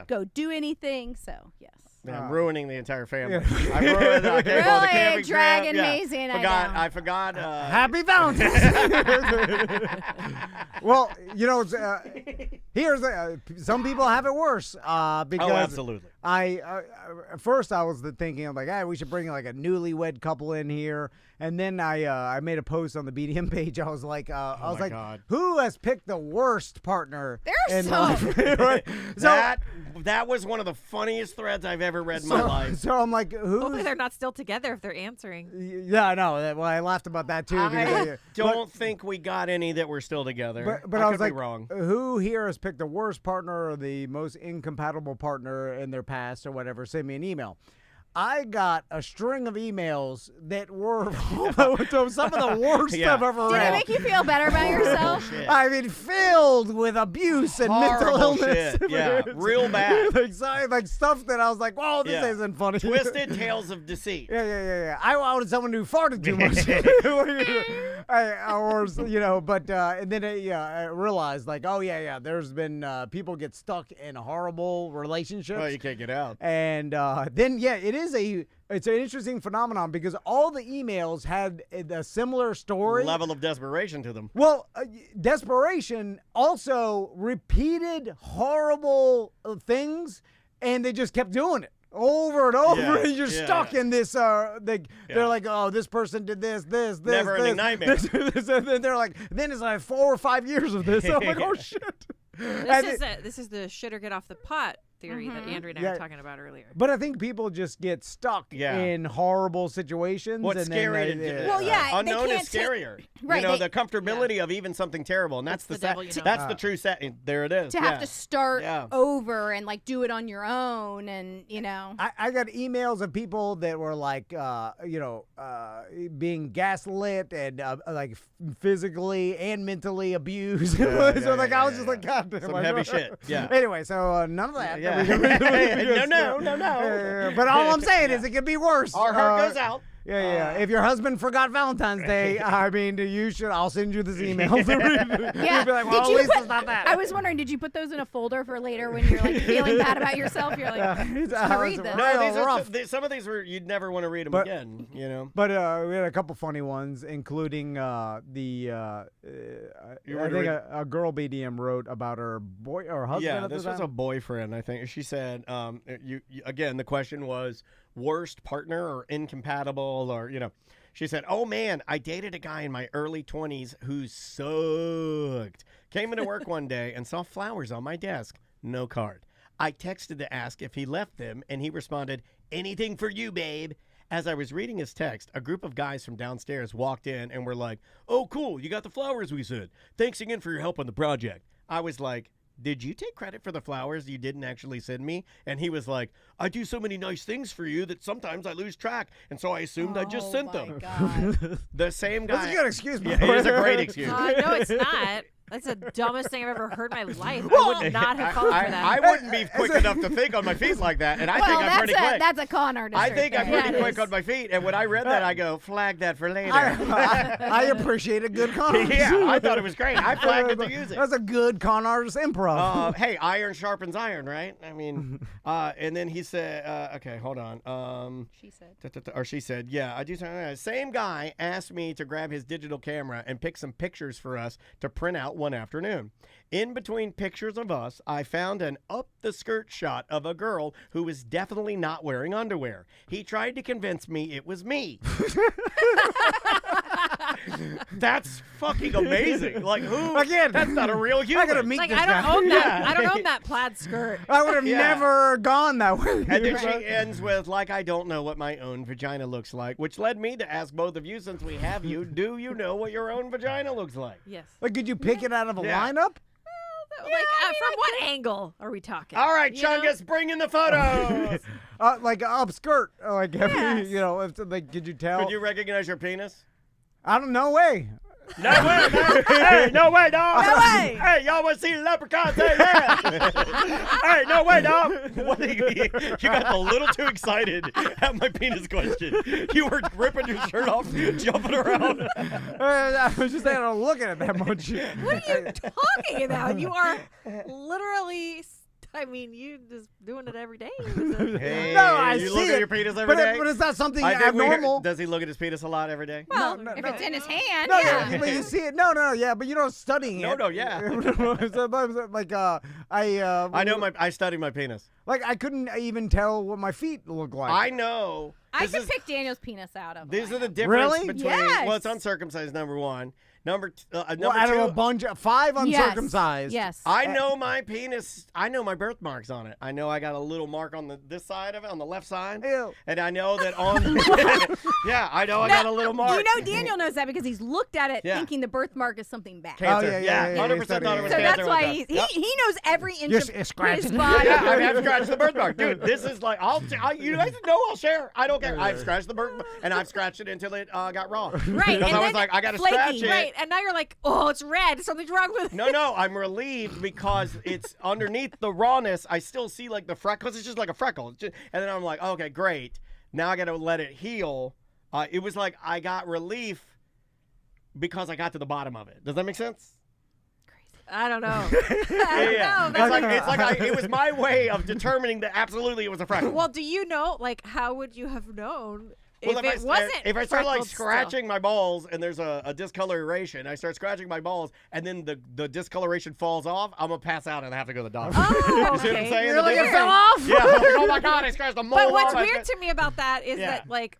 go do anything. So, yes. Yeah, I'm ruining the entire family. I ruined the camping dragging trip. Maisie and I forgot. Happy Valentine's. Well, here's some people have it worse because absolutely. At first I was thinking I'm like, hey, we should bring like a newlywed couple in here, and then I made a post on the BDM page. I was like, God. Who has picked the worst partner? There's some. Right? That was one of the funniest threads I've ever read in my life. So I'm like, who? Hopefully they're not still together if they're answering. Yeah, I know. Well, I laughed about that too. I don't think we got any that were still together. But I was could like, be wrong. Who here has picked the worst partner or the most incompatible partner in their past or whatever? Send me an email. I got a string of emails that were some of the worst I've ever read. Did it make you feel better about yourself? I mean, filled with abuse and mental illness. Shit. Yeah, real bad. like stuff that I was like, "Whoa, this isn't funny." Twisted tales of deceit. Yeah. I wanted someone who farted too much. And then I realized, like, there's been people get stuck in horrible relationships. Well, you can't get out. And then, it is it's an interesting phenomenon because all the emails had a similar story. Level of desperation to them. Well, desperation, also repeated horrible things, and they just kept doing it over and over, and you're stuck in this. They're like, oh, this person did this. Never-ending nightmare. And they're like, then it's like 4 or 5 years of this. So I'm like, oh shit. This is the shit or get off the pot theory that Andrew and I were talking about earlier. But I think people just get stuck in horrible situations. What's scary? Unknown is scarier. Right. The comfortability of even something terrible, and that's the true set. There it is. To have to start over and do it on your own, and I got emails of people that were like, being gaslit and physically and mentally abused. I was just like, God damn, some heavy shit. Yeah. Anyway, so none of that. No. But all I'm saying is it could be worse. Our heart goes out. Yeah. If your husband forgot Valentine's Day, I mean, I'll send you this email to read. Yeah. You'll be like, well, at least it's not that. I was wondering, did you put those in a folder for later when you're like feeling bad about yourself? You're like, I read this. No, some of these were you'd never want to read them again. You know. But we had a couple funny ones, including I think a girl BDM wrote about her boy or husband. Yeah, this was a boyfriend. I think she said. Again, the question was worst partner or incompatible or She said, "Oh man, I dated a guy in my early 20s who sucked. Came into work one day and saw flowers on my desk. No card. I texted to ask if he left them, and he responded, 'Anything for you, babe.' As I was reading his text, a group of guys from downstairs walked in and were like, 'Oh, cool, you got the flowers we said. Thanks again for your help on the project.' I was like, 'Did you take credit for the flowers you didn't actually send me?' And he was like, 'I do so many nice things for you that sometimes I lose track, and so I assumed I just sent them.'" God. The same guy. That's a good excuse. Yeah, it is a great excuse. No, it's not. That's the dumbest thing I've ever heard in my life. I would not have fallen for that. I wouldn't be quick enough to think on my feet like that, and I think I'm pretty quick. That's a con artist. I think I'm pretty quick is. on my feet, and when I read that, I go, flag that for later. I appreciate a good con artist. Yeah, I thought it was great. I flagged it to use it. That's a good con artist improv. Hey, iron sharpens iron, right? I mean, and then he said, okay, hold on. She said. Or she said, yeah, I do something. Same guy asked me to grab his digital camera and pick some pictures for us to print out one afternoon. In between pictures of us, I found an up-the-skirt shot of a girl who was definitely not wearing underwear. He tried to convince me it was me. That's fucking amazing. Like, who? Again, that's not a real human. I gotta meet this I don't guy. own that. I don't own that plaid skirt. I would have never gone that way. And then she ends with, like, I don't know what my own vagina looks like, which led me to ask both of you, since we have you, do you know what your own vagina looks like? Yes. Like, could you pick it out of a lineup? From what angle are we talking? All right, Chungus, bring in the photos. Like upskirt. Like, could you tell? Could you recognize your penis? I don't know. Way. No way, man. Hey, no way, dog. No way. Hey, y'all want to see leprechauns? Hey, yeah. Hey, no way, dog. What are you got a little too excited at my penis question. You were ripping your shirt off, jumping around. I was just saying, I don't look at it that much. What are you talking about? You are literally... I mean, you just doing it every day. Hey, no, I you see look it, at your penis every day? But it's not something I think abnormal. Does he look at his penis a lot every day? Well, if it's in his hand, No, yeah. but you see it. No, yeah, but you're not studying it. No, yeah. I study my penis. Like, I couldn't even tell what my feet look like. I know. I could pick Daniel's penis out of. These are the difference between. Yes. Well, it's uncircumcised, number one. Number two. Out of a bunch of 5 uncircumcised. Yes. I know my penis. I know my birthmarks on it. I know I got a little mark on this side of it, on the left side. Ew. And I know that on. Yeah, I know I got a little mark. You know, Daniel knows that because he's looked at it thinking the birthmark is something bad. Cancer. Oh, yeah, 100% thought it was so cancer. that's why he knows every inch of his body. I've scratched the birthmark, dude. This is like you guys know I'll share. I don't care. I've scratched the birthmark, and I've scratched it until it got raw. Right. Because I was like, I gotta scratch it. Right. And now you're like, oh, it's red. Something's wrong with it. No, I'm relieved because it's underneath the rawness. I still see like the freckle. It's just like a freckle. And then I'm like, okay, great. Now I got to let it heal. It was like I got relief because I got to the bottom of it. Does that make sense? I don't know. It was my way of determining that absolutely it was a freckle. Well, do you know, like, how would you have known? Well, if I start like freckled scratching my balls and there's a discoloration, I start scratching my balls and then the discoloration falls off, I'm gonna pass out and I have to go to the doctor. Oh, You see what I'm okay. saying? You're like, it fell off? Yeah, I'm like, oh my God, I scratched the mole. But what's off. weird to me about that is that, like,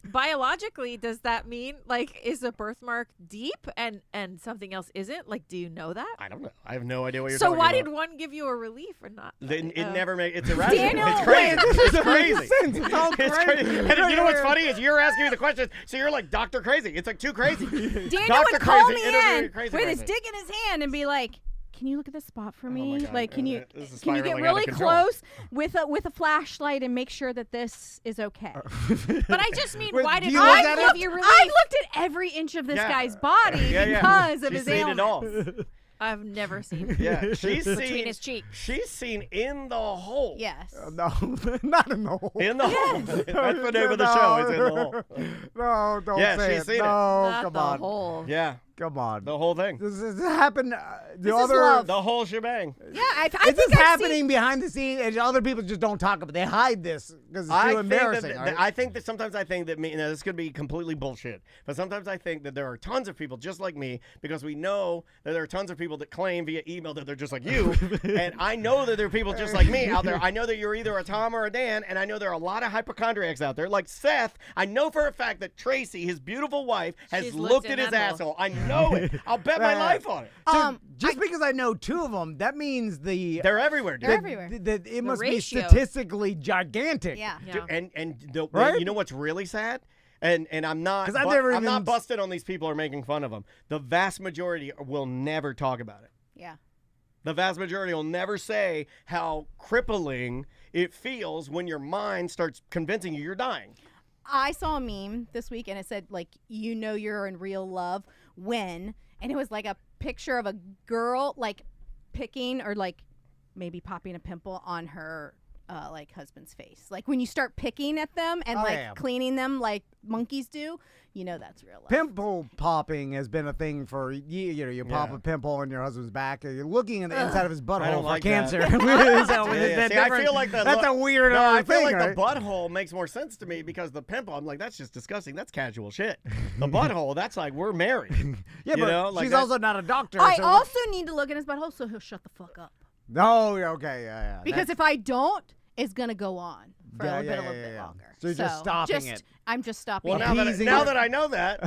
biologically, does that mean, like, is a birthmark deep and something else isn't? Like, do you know that? I don't know. I have no idea what you're so talking about. why did one give you a relief and not? It never makes. It's irrational. Daniel, it's crazy. It's crazy. It's all It's crazy. And you know what's funny is you're asking me the questions, so you're like Dr. Crazy. It's like too crazy. Daniel Dr. would call Crazy, me in crazy, with his crazy. dick in his hand and be like, "Can you look at this spot for me? God. Like, can you This is get spiraling out of really control. close with a flashlight and make sure that this is okay?" But I just mean, Wait, why do did you I look at give you relief? I looked at every inch of this guy's body because of She's his seen it all. ailments. I've never seen. Yeah, she's between seen his cheeks. She's seen in the hole. Yes. No, not in the hole. In the hole. That's the name of the show. It's in the hole. No, don't Yeah, say she's it. seen it. No, Not come the on. hole. Yeah, Come on. the whole thing. This happened. This is love. The whole shebang. Yeah, I It's think just I've happening seen. behind the scenes, and other people just don't talk about it. They hide this because it's too embarrassing. I think that sometimes I think that this could be completely bullshit, but sometimes I think that there are tons of people just like me because we know that there are tons of people that claim via email that they're just like you, and I know that there are people just like me out there. I know that you're either a Tom or a Dan, and I know there are a lot of hypochondriacs out there. Like Seth, I know for a fact that Tracy, his beautiful wife, has She's looked looked at in his that hole. asshole. I know it. I'll bet my life on it. So just because I know two of them, that means They're everywhere, dude. They're everywhere. that it must be ratio. statistically gigantic. Yeah. Dude, and Right? you know what's really sad? And I'm not 'Cause I've never I'm not even- busted on these people or making fun of them. The vast majority will never talk about it. Yeah. The vast majority will never say how crippling it feels when your mind starts convincing you you're dying. I saw a meme this week and it said like you're in real love when, and it was like a picture of a girl like picking or like maybe popping a pimple on her like husband's face. Like when you start picking at them and cleaning them like monkeys do, that's real love. Pimple popping has been a thing for you pop a pimple on your husband's back. You're looking at the inside of his butthole for like cancer. See, I feel like that's a weird I feel thing, like right? the butthole makes more sense to me because the pimple, I'm like, that's just disgusting. That's casual shit. The butthole, that's like we're married. Yeah, but she's also not a doctor. I so also need to look in his butthole so he'll shut the fuck up. No, okay, yeah. Because if I don't, it's gonna go on for a little bit longer. So you're just stopping it. I'm just stopping Well, it. now that I know that,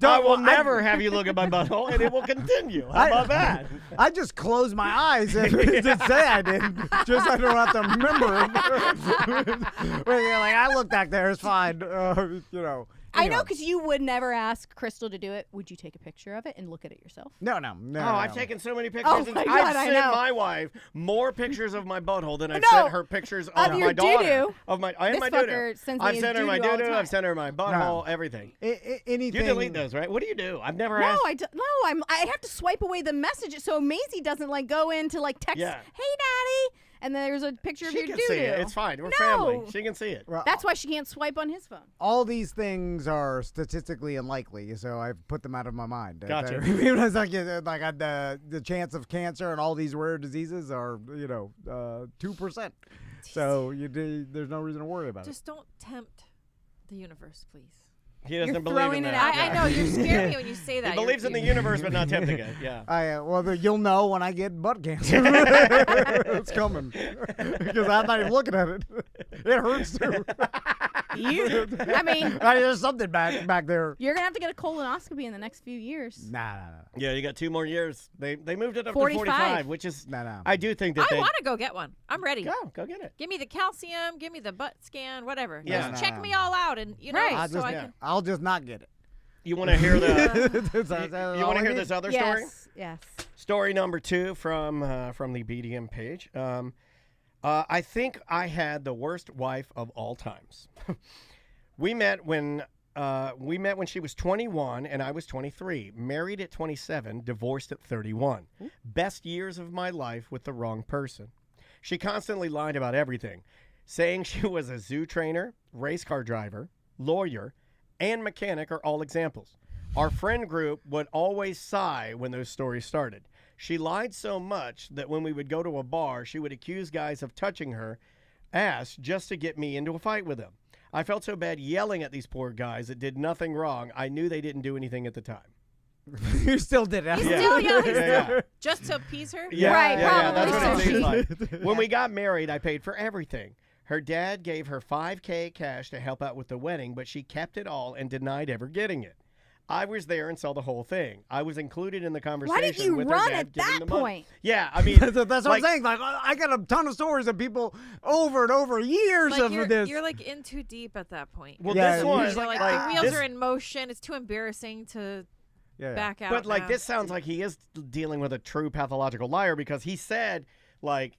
I will never have you look at my butthole, and it will continue. How about that? I just close my eyes and just say I did, just so I don't have to remember it. Like I look back there, it's fine. I know because you would never ask Crystal to do it. Would you take a picture of it and look at it yourself? No. Oh, I've taken so many pictures. Oh my God, I've sent my wife more pictures of my butthole than I've sent her pictures of your my daughter. doo-doo. Of my This my fucker doo-doo. sends me I've his sent her my doo-doo all the doo-doo. time. I've sent her my butthole. Everything. Anything. You delete those, right? What do you do? I've never No, asked. I have to swipe away the messages so Maisie doesn't like go into like text. Yeah. Hey, daddy. And then there's a picture of She your can doo-doo. see it. It's fine. We're family. She can see it. That's why she can't swipe on his phone. All these things are statistically unlikely, so I've put them out of my mind. Gotcha. It's like the chance of cancer and all these rare diseases are 2%. So there's no reason to worry about it. Just don't tempt the universe, please. He doesn't You're believe throwing in it that. out. I know you scare me when you say that. He believes in the universe, but not tempting it. Yeah. Well, you'll know when I get butt cancer. It's coming because I'm not even looking at it. It hurts too. There's something back there. You're gonna have to get a colonoscopy in the next few years. Nah. Yeah, you got 2 more years. They moved it up 45. to 45, which is No. I do think that I want to go get one. I'm ready. Go get it. Give me the calcium. Give me the butt scan. Whatever. Yeah. Just check me all out, and I'll just not get it. You want to hear the? you want to hear this other story? Yes. Story number 2 from the BDM page. I think I had the worst wife of all times. We met when she was 21 and I was 23. Married at 27, divorced at 31. Best years of my life with the wrong person. She constantly lied about everything, saying she was a zoo trainer, race car driver, lawyer, and mechanic are all examples. Our friend group would always sigh when those stories started. She lied so much that when we would go to a bar, she would accuse guys of touching her ass just to get me into a fight with them. I felt so bad yelling at these poor guys that did nothing wrong. I knew they didn't do anything at the time. You still did it. Just to appease her? Yeah, Right, that's what it seems probably. like. When we got married, I paid for everything. Her dad gave her $5,000 cash to help out with the wedding, but she kept it all and denied ever getting it. I was there and saw the whole thing. I was included in the conversation. Why did you with run her dad at giving that the money. point? Yeah, I mean, that's what I'm saying. Like, I got a ton of stories of people over and over years of this. You're like in too deep at that point. Well, this one, You're like the wheels are in motion. It's too embarrassing to back out. But like now. this sounds like he is dealing with a true pathological liar because he said, like,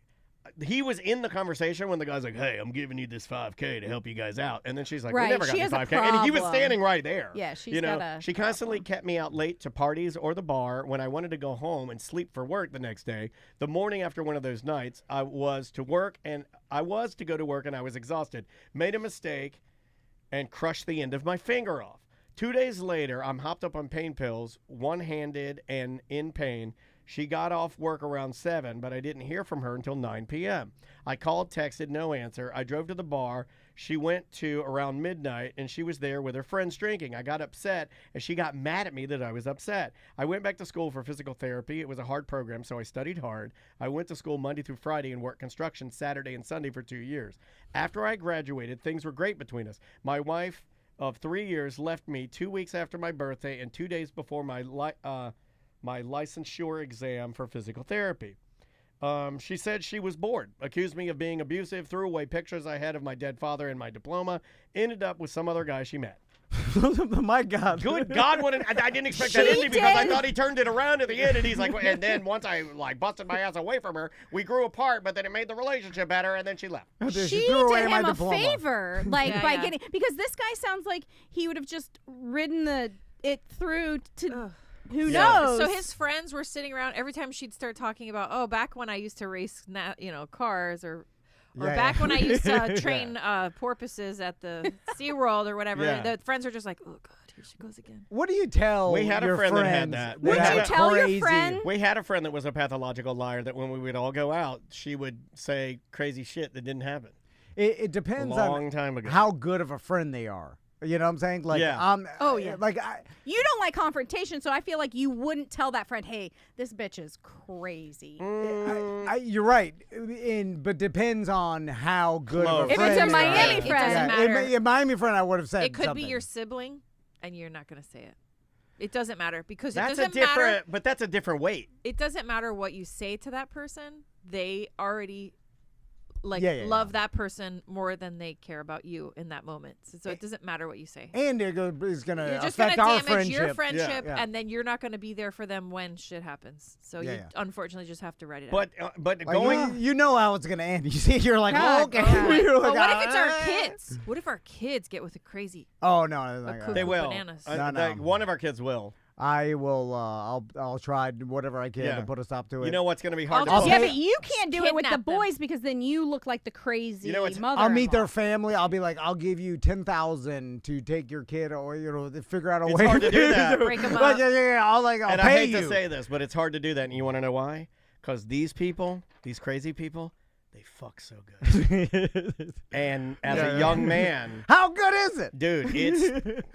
he was in the conversation when the guy's like, hey, I'm giving you this $5K to help you guys out. And then she's like, Right, we never got she me has a $5K. And he was problem. standing right there. Yeah, she's you know, got a she constantly kept me out late to parties or the bar when I wanted to go home and sleep for work the next day. The morning after one of those nights, I was to go to work and I was exhausted. Made a mistake and crushed the end of my finger off. 2 days later, I'm hopped up on pain pills, one-handed and in pain. She got off work around 7, but I didn't hear from her until 9 p.m. I called, texted, no answer. I drove to the bar she went to around midnight, and she was there with her friends drinking. I got upset, and she got mad at me that I was upset. I went back to school for physical therapy. It was a hard program, so I studied hard. I went to school Monday through Friday and worked construction Saturday and Sunday for 2 years. After I graduated, things were great between us. My wife of 3 years left me 2 weeks after my birthday and 2 days before my licensure exam for physical therapy. She said she was bored, accused me of being abusive, threw away pictures I had of my dead father and my diploma, ended up with some other guy she met. My God. Good God, I didn't expect that ending because I thought he turned it around at the end, and he's like, and then once I busted my ass away from her, we grew apart, but then it made the relationship better, and then she left. She did him a favor, by getting, because this guy sounds like he would have just ridden it through to. Who knows? So his friends were sitting around every time she'd start talking about, back when I used to race, cars, or back when I used to train porpoises at the SeaWorld or whatever. Yeah. The friends are just like, oh God, here she goes again. What do you tell? We had a your friend that friends? had that. Would you tell your friend? We had a friend that was a pathological liar. That when we would all go out, she would say crazy shit that didn't happen. It depends long time ago. how good of a friend they are. You know what I'm saying? Like, Yeah. You don't like confrontation, so I feel like you wouldn't tell that friend, hey, this bitch is crazy. You're right. But depends on how good of a if friend. it's a you Miami are. friend. It doesn't matter. A Miami friend, I would have said It could something. be your sibling, and you're not going to say it. It doesn't matter because That's it doesn't a different, matter. but that's a different weight. It doesn't matter what you say to that person. They already love that person more than they care about you in that moment. So it doesn't matter what you say. And it's going to You're just affect gonna our damage friendship. your friendship, Yeah. and then you're not going to be there for them when shit happens. So you Yeah. unfortunately just have to write it But out. but Like, going, you know how it's going to end. You see, you're like, God, okay. God. You're But like, what if it's our "Ah." kids? What if our kids get with a crazy? Oh, no. cuckoo they will. bananas. No. One of our kids will. I will. I'll try whatever I can Yeah. to put a stop to it. You know what's going to be hard? I'll to Yeah, pay- but you can't do it with the Kidnap them. boys because then you look like the crazy You know what's- mother. I'll meet their family. I'll be like, I'll give you 10,000 to take your kid, or figure out a It's way. hard to do that. Break 'em Like, up. yeah. I'll and pay I hate you. to say this, but it's hard to do that. And you want to know why? Because these people, these crazy people, they fuck so good. And as a young man, How good is it? dude,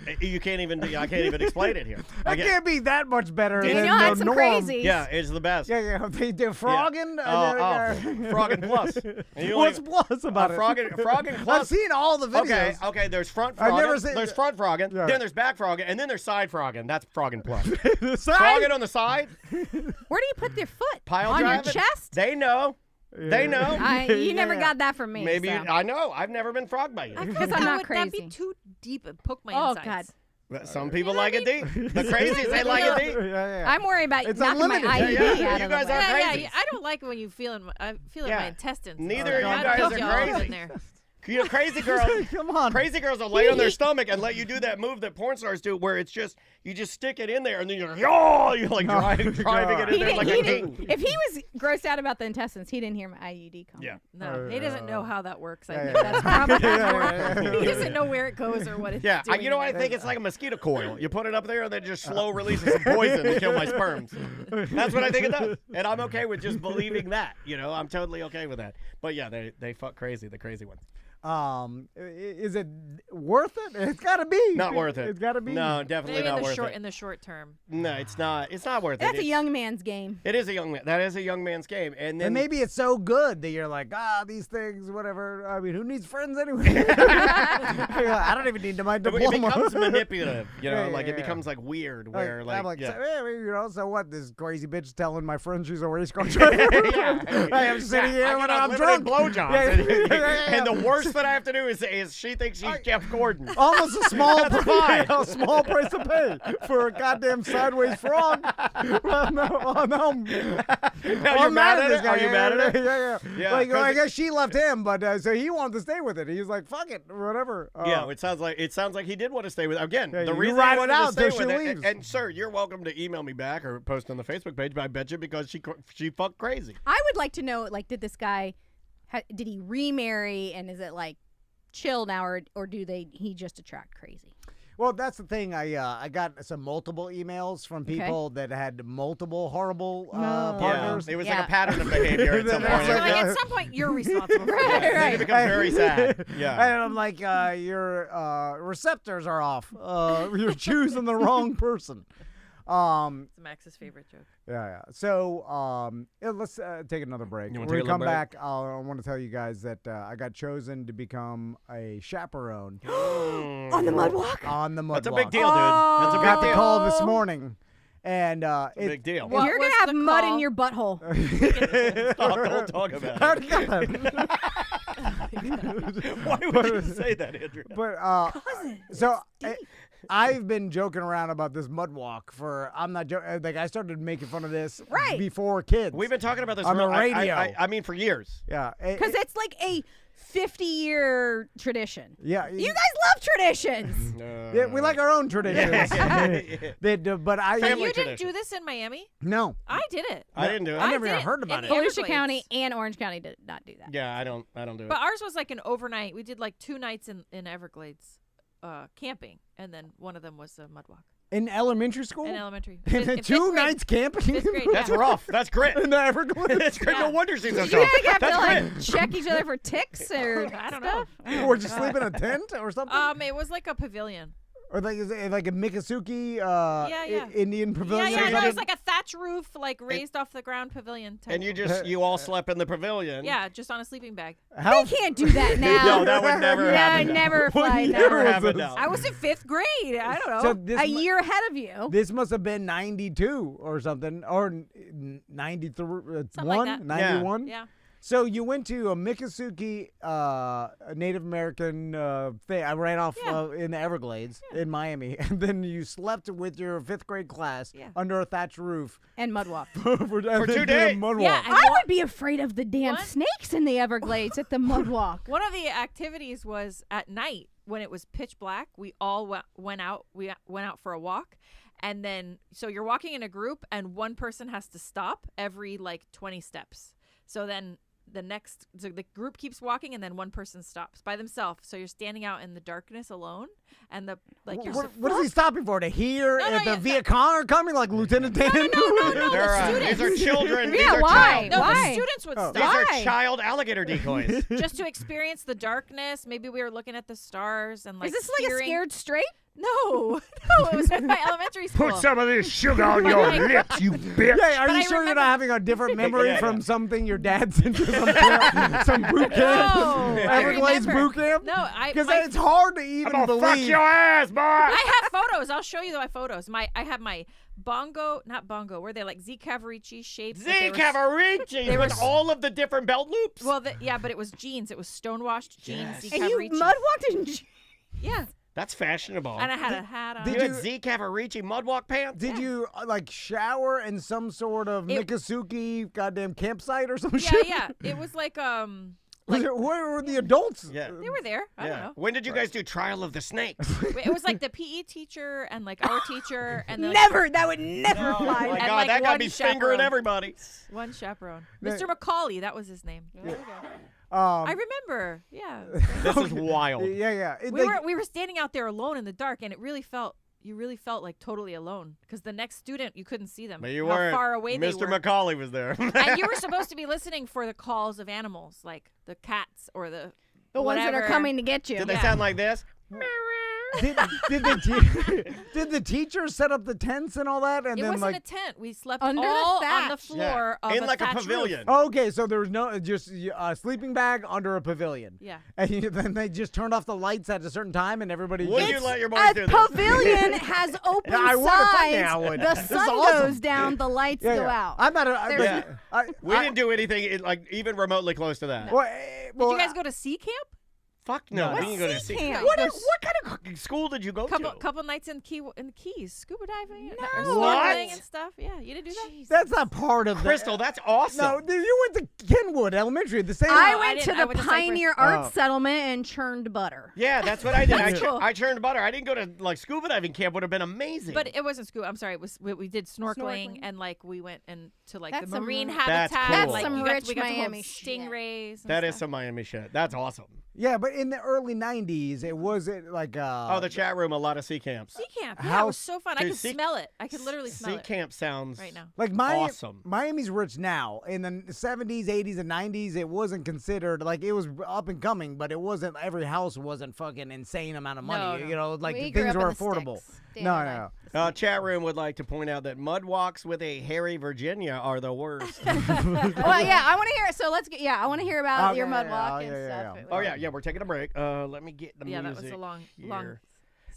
I can't even explain it here. I can't be that much better than Daniel the had some norm. crazies. Yeah, it's the best. Yeah. They do frogging. Frogging plus. And you What's only- plus about it? Frogging plus. I've seen all the videos. Okay. There's front I've frogging. never seen- There's front frogging. Yeah. Then there's back frogging, and then there's side frogging. That's frogging plus. The side? Frogging on the side. Where do you put your foot? Pile on driving. your chest? They know. They know. You never got that from me. Maybe so. I know. I've never been frogged by you. Because I'm not That'd be crazy. too deep and poke my Oh, insides. God. Some people like it deep. The crazies, they like it deep. I'm worried about It's knocking my unlimited. IUD Yeah, out you of the guys way. are Yeah, crazy. I don't like it when you feeling my intestines. Neither of you I'd guys put are y'all crazy. in there. You know, crazy girls. Come on. Crazy girls will lay on their stomach and let you do that move that porn stars do, where it's just you just stick it in there and then you're like driving it in there like a king. If he was grossed out about the intestines, he didn't hear my IUD comment. Yeah. No, he doesn't know how that works. I Yeah, think yeah. that's probably Yeah. more. He doesn't know where it goes or what it's Yeah, doing. you know what I think? It's like a mosquito coil. You put it up there and then just slow releases some poison to kill my sperms. That's what I think it does. And I'm okay with just believing that. I'm totally okay with that. But yeah, they fuck crazy, the crazy ones. Is it worth it? It's got to be. Not worth it. It's got to be. No, definitely Maybe not worth it. in the short term. No, it's not. It's not worth it. That's a It's- young man's game. It is a young man. That is a young man's game. And then And maybe it's so good that you're like, these things, whatever. I mean, who needs friends anyway? I don't even need my it diploma. becomes manipulative. Yeah, It yeah. becomes like weird. Where I'm like, yeah. so what? This crazy bitch telling my friend she's a race car driver. Yeah. I am sitting here I when got I'm unlimited drunk. blowjobs. Yeah. And the worst that I have to do is she thinks she's Jeff Gordon. Almost a small That's fine. a small price to pay for a goddamn sideways frog. Well, no, you're mad at this it? guy. Are you mad at it? Yeah. Like, I guess she left him, but so he wanted to stay with it. He was like, "Fuck it, whatever." Yeah, it sounds like he did want to stay with. Again, Yeah, the you reason ride he it wanted out to stay till she with it, leaves. and sir, you're welcome to email me back or post on the Facebook page. But I bet you because she fucked crazy. I would like to know, like, did this guy, did he remarry, and is it like chill now, or he just attract crazy? Well, that's the thing. I got some multiple emails from people that had multiple horrible partners. It was like a pattern of behavior at some point. At some point, you're responsible. Right. It becomes very sad. Yeah. And I'm like, your receptors are off. You're choosing the wrong person. It's Max's favorite joke. Yeah. So let's take another break. You When wanna we take a come little back, I want to tell you guys that I got chosen to become a chaperone. On the mud walk? On the mud That's a walk. big deal, dude. That's a Got big the deal. call this morning. And Big deal. You're going to have mud in your butthole. Don't talk about How'd you get that? Why would you say that, Andrew? But so I've been joking around about this mud walk for I'm not joking. Like I started making fun of this before kids. We've been talking about this on the radio. I mean, for years. Yeah, Because it's like a 50-year tradition. Yeah, you guys love traditions. Yeah, we like our own traditions. But you didn't do this in Miami? No, I did it. I didn't do it. I never even heard about it. Volusia County and Orange County did not do that. Yeah, I don't do it. But ours was like an overnight. We did like 2 nights in Everglades camping, and then one of them was a mud walk. In elementary school? In elementary. And 2 nights camping? 5th grade, That's rough. That's grit. In the Everglades? That's grit. No wonder she's so You tough. guys have That's to grit. like check each other for ticks or I don't know. Or just sleep in a tent or something? It was like a pavilion. Or like is it like a Miccosukee Yeah. Indian pavilion? Yeah, no, it was like a thatch roof, like raised off the ground pavilion type. And you all slept in the pavilion. Yeah, just on a sleeping bag. They can't do that now. No, that would never happen. Yeah, never What fly year Never was happen this? now. I was in 5th grade. I don't know. So this a year ahead of you. This must have been 92 or something, or 93, Something like that. 91? Yeah. So you went to a Miccosukee Native American thing. I ran off in the Everglades in Miami, and then you slept with your 5th grade class under a thatched roof And mud walk. for 2 days. Mud Yeah, walk. and I would be afraid of the damn What? snakes in the Everglades at the mud walk. One of the activities was at night when it was pitch black. We all went out. We went out for a walk, and then so you're walking in a group, and one person has to stop every like 20 steps. So then so the group keeps walking, and then one person stops by themselves. So you're standing out in the darkness alone, and What is he stopping for? To hear if the yeah, Viet Cong are coming, like Lieutenant Dan? No, These are children. Yeah, These are why? child. No, Why? the students would These stop are child alligator decoys. just to experience the darkness. Maybe we were looking at the stars and like Is this like a hearing- scared straight? No, it was at my elementary school. Put some of this sugar on your lips, you bitch. Yeah, are But you I sure you're remember- not having a different memory Yeah. from something your dad sent you some boot camp? No, I Everglades remember. boot camp? No, Because my- it's hard to even I'm gonna fuck believe. your ass, boy. I have photos. I'll show you my photos. I have my not bongo. Were they like Z Cavarici shaped? but they were Cavarici they with were- all of the different belt loops. Well, yeah, but it was jeans. It was stonewashed jeans. Z And you Cavarici. mud walked in. Yeah, That's fashionable. and I had a hat on. you Did had you- Z Cavarici mudwalk pants? Did you like shower in some sort of It- Miccosukee goddamn campsite or some Yeah, shit? yeah. It was like Where were the adults? Yeah. they were there. I don't know. When did you guys do Trial of the Snakes? It was like the PE teacher and like our teacher and then Never. That would never Oh fly. my And, God, like, that got one me fingering chaperone. everybody. one chaperone. Yeah. Mr. Macaulay, that was his name. Um, I remember. Yeah. This is wild. Yeah. We were standing out there alone in the dark, and you really felt like totally alone because the next student you couldn't see them. But you how weren't. far away they Mr. were. Macaulay was there. And you were supposed to be listening for the calls of animals, like the cats or the ones that are whatever. coming to get you. Did they Yeah. sound like this? did the teachers set up the tents and all that? And It then wasn't like, a tent. We slept Under the all on the thatch. floor of in like a thatch roof. pavilion. okay, so there was no just a sleeping bag under a pavilion. Yeah. And then they just turned off the lights at a certain time, and everybody. Would just, you let your boys A do this? pavilion has open Yeah, I would. Fuck yeah, I sides. would. The This is sun awesome. goes down, the lights Yeah, go yeah. out. I'm not. There's- Yeah. We didn't do anything like even remotely close to that. Well, Did you guys go to sea camp? Fuck no. What's We didn't go to sea sea camp? What kind of school did you go to? Couple nights in the Keys, scuba diving, or What? snorkeling and stuff. Yeah, you didn't do that. That's not part of Crystal, that's awesome. No, you went to Kenwood Elementary. The same. I went to I the went to Pioneer Cypress. Arts Settlement and churned butter. Yeah, that's what I did. That's cool. I churned butter. I didn't go to like scuba diving camp. Would have been amazing. But it wasn't scuba. I'm sorry. It was we did snorkeling and like we went into like That's the marine some- habitat. That's cool. Like, That's some we got rich to hold Miami shit. stingrays. And that is stuff. some Miami shit. That's awesome. Yeah, but in the early '90s, it wasn't like. Oh, the chat room, a lot of sea camps. Sea camp. Yeah, How- it was so fun. I Dude, could sea- smell it. I could literally smell Sea it camp sounds right now. Like awesome. Miami's rich now. In the 70s, 80s, and 90s, it wasn't considered like it was up and coming, but it wasn't. Every house wasn't fucking insane amount of money. No. You know, like We grew things up were in the affordable. sticks. No. Chat room would like to point out that mud walks with a hairy Virginia are the worst. Well, yeah, I want to hear it. So let's get. Yeah, I want to hear about your mud walk oh, and yeah, stuff. Oh yeah, we're taking a break. Let me get the Yeah, music. that was a long. here.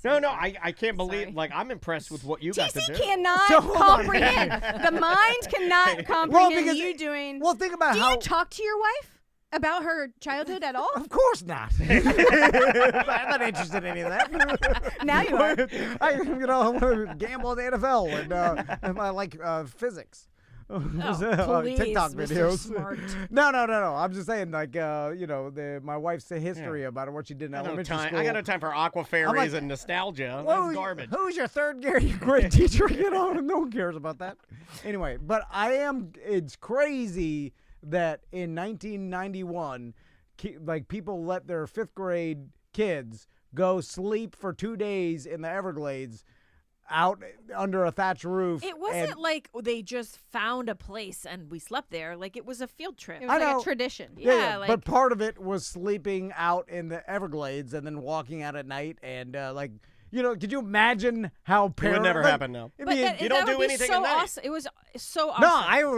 No, I can't believe. Sorry. Like, I'm impressed with what you got to TC do. cannot So, hold on. comprehend. The mind cannot comprehend because you doing. Well, think about Do how. you talk to your wife about her childhood at all? Of course not. I'm not interested in any of that. Now you are. I want to gamble at the NFL and I like physics. please, TikTok Mr. videos. Smart. No. I'm just saying, like, my wife's history about what she did in elementary school. I got no time for aqua fairies like, and nostalgia. Well, That's garbage. Who's your third grade teacher? No one cares about that. Anyway, but it's crazy that in 1991, like, people let their 5th grade kids go sleep for 2 days in the Everglades out under a thatched roof. It wasn't like they just found a place and we slept there. Like it was a field trip. It was like a tradition. Yeah, like, but part of it was sleeping out in the Everglades and then walking out at night and could you imagine how It would never happen now. but you don't do anything so at night. awesome. It was so awesome.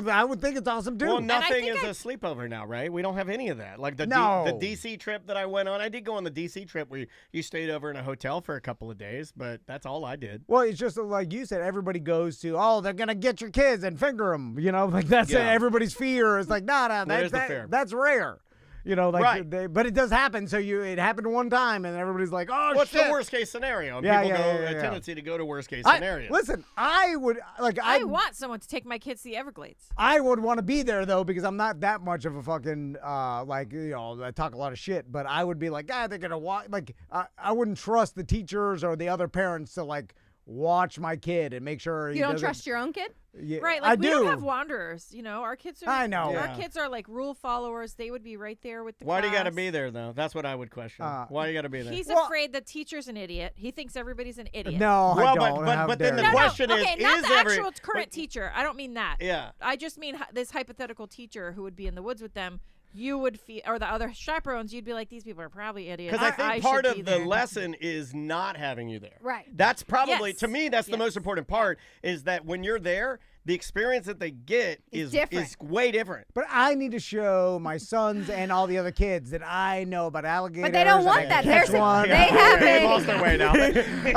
No, I would think it's awesome too. Well, nothing is a sleepover now, right? We don't have any of that. Like the DC trip that I went on, I did go on the DC trip where you stayed over in a hotel for a couple of days, but that's all I did. Well, it's just like you said, everybody goes to, they're going to get your kids and finger them. Like that's everybody's fear. It's like, that's rare. Right. But it does happen. So it happened one time, and everybody's like, "Oh, what's shit." the worst case scenario? And Yeah, people yeah, go yeah, a yeah. tendency to go to worst case scenarios. Listen, I would I want someone to take my kids to the Everglades. I would want to be there though because I'm not that much of a fucking I talk a lot of shit, but I would be like, they're gonna watch. Like I wouldn't trust the teachers or the other parents to like watch my kid and make sure You don't trust your own kid? Yeah, Right, like I we do. don't have wanderers. Our kids are. I know. Our kids are like rule followers. They would be right there with the Why do you got to class. be there though? That's what I would question. Why do you got to be there? He's afraid the teacher's an idiot. He thinks everybody's an idiot. No, I Well, don't. but then the No, question no. is, Okay, not is the every actual current teacher. I don't mean that. Yeah. I just mean this hypothetical teacher who would be in the woods with them. You would feel, or the other chaperones, you'd be like, these people are probably idiots. Because I think part should of be the there. lesson is not having you there. Right. That's probably, Yes. to me, that's the most important part, is that when you're there, the experience that they get is way different. But I need to show my sons and all the other kids that I know about alligators. But they don't and want I that. can catch They one. have They it. lost their way now.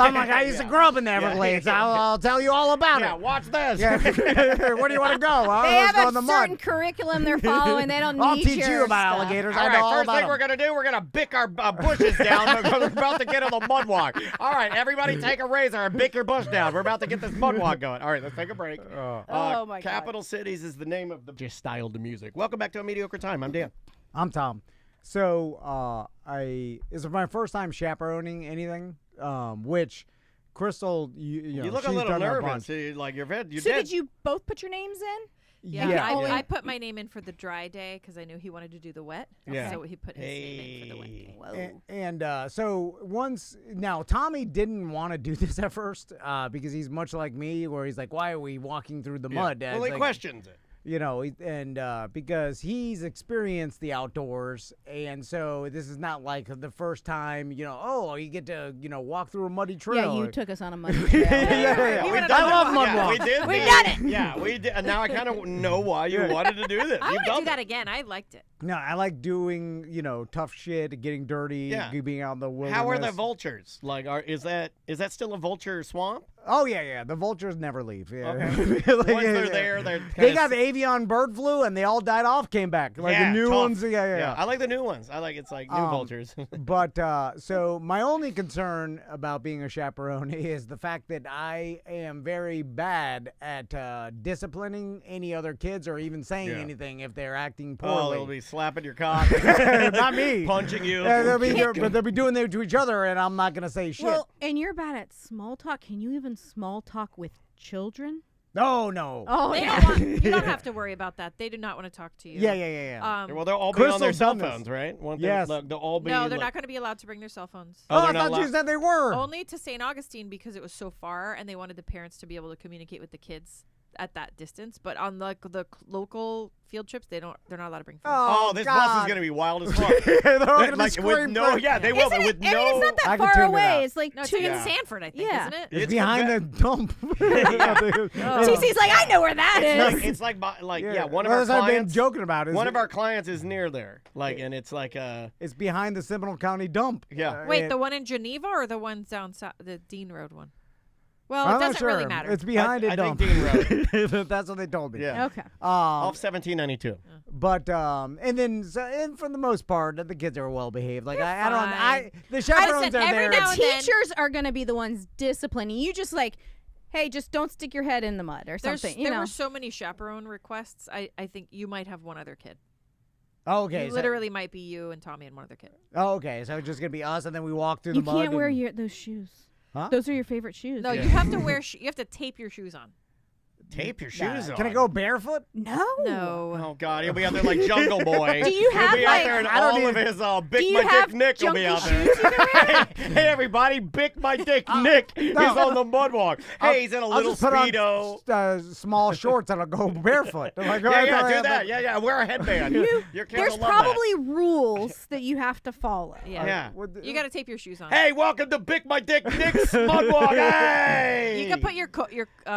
I'm like, I used to grow up in the Everglades. I'll tell you all about Yeah, it. watch this. Yeah. Where do you want to go? They Let's go have in the a mud. certain curriculum they're following. They don't I'll need teach your you about stuff. alligators. All I know right, all first about thing we're going to do, we're going to bick our bushes down. We're about to get on the mud walk. All right, everybody take a razor and bick your bush down. We're about to get this mud walk going. All right, let's take a break. Oh, my God. Capital Cities is the name of the just style to music. Welcome back to A Mediocre Time. I'm Dan. I'm Tom. So this is my first time chaperoning anything, which Crystal, you look a she's little done a nervous. bunch. Like you're So dead. did you both put your names in? Yeah, Yeah. I put my name in for the dry day because I knew he wanted to do the wet. Yeah. So he put his name in for the wet day. Whoa. And so now Tommy didn't want to do this at first because he's much like me, where he's like, "Why are we walking through the mud?" Well, It's he like, questions it. Because he's experienced the outdoors, and so this is not like the first time, you get to, walk through a muddy trail. Yeah, you took us on a muddy trail. I love mud walks. We did. We've done it. Yeah, we did. And now I kind of know why you wanted to do this. I You've want to done do that again. I liked it. No, I like doing, tough shit, getting dirty, Yeah. being out in the wilderness. How are the vultures? Like, is that still a vulture swamp? Oh yeah. The vultures never leave. Yeah. Okay. Once they're there, they got the avian bird flu, and they all died off, came back. Like the new ones. Yeah. I like the new ones. I like it's like new vultures. But so my only concern about being a chaperone is the fact that I am very bad at disciplining any other kids or even saying anything if they're acting poorly. Oh, they'll be slapping your cock. Not me. Punching you. They'll be doing that to each other, and I'm not gonna say shit. Well, and you're bad at small talk. Can you even small talk with children? No. Oh, You don't have to worry about that. They do not want to talk to you. Yeah. Well, they'll all be on their cell phones, right? Yes. They'll all be. No, they're not going to be allowed to bring their cell phones. Oh, I thought you said they were. Only to St. Augustine because it was so far, and they wanted the parents to be able to communicate with the kids at that distance. But on the local field trips, they're not allowed to bring phones. Oh, this God. bus is gonna be wild as fuck. They're all gonna be with screaming. no, yeah, they will. Isn't With it, I mean, no, it's not I that can far tune it away. out. It's like It's 2. in Sanford, I think, isn't it? It's behind the dump. TC's like, I know where that is. It's like one of Well, our that's what I've been clients. joking about. One of our clients is near there, and it's like It's behind the Seminole County dump. Yeah. Wait, the one in Geneva or the one down south, the Dean Road one? Well, I'm it not doesn't sure. really matter. It's behind a I dump. think Dean Road. That's what they told me. Yeah. Okay. Off 1792. But and for the most part, the kids are well behaved. Like They're the chaperones Listen, are every there. now and then- Teachers are going to be the ones disciplining you. Just like, hey, just don't stick your head in the mud or something. There were so many chaperone requests. I think you might have one other kid. Oh, okay. It literally might be you and Tommy and one other kid. Oh, okay. So it's just gonna be us, and then we walk through You the mud. can't wear those shoes. Huh? Those are your favorite shoes. No, you have to wear. You have to tape your shoes on. Tape your shoes on. Can I go barefoot? No. Oh God, he'll be out there like Jungle Boy. Do you have He'll be out there and all of his Big My Dick Nick will be out there. Hey everybody, Big My Dick Nick is on the mud walk. Hey, he's in a little speedo. Put on, small shorts and I'll go barefoot. I'm like, do that. Yeah, wear a headband. Your kids There's will love probably rules that you have to follow. Yeah. You got to tape your shoes on. Hey, welcome to Big My Dick Nick's mud walk. Hey. You can put your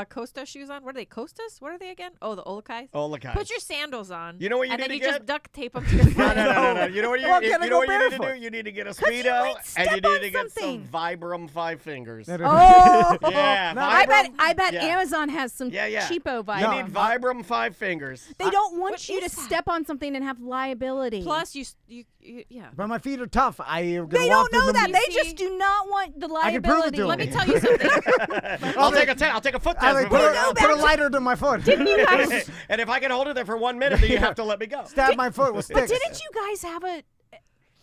Costa shoes on. What are they? Costas? What are they again? Oh, the Olakais. Olakais. Put your sandals on. You know what you and need then to you get? just duct tape them to your foot. No. You know what you Well, need can I to go do? barefoot? You need to get a you speedo might and step you need on to get some something. Vibram 5 fingers. Oh, Yeah, I bet Yeah. Amazon has some cheapo vibes. You need Vibram 5 fingers. They don't want What you to is that? step on something and have liability. Plus, you yeah. But my feet are tough. They don't know that. They just do not want the I can prove it liability. to Let me them. tell you something. I'll take a foot I test. like, put a lighter to my foot. Didn't you guys? And if I can hold it there for 1 minute, then you have to let me go. Stab my foot with But sticks. didn't you guys have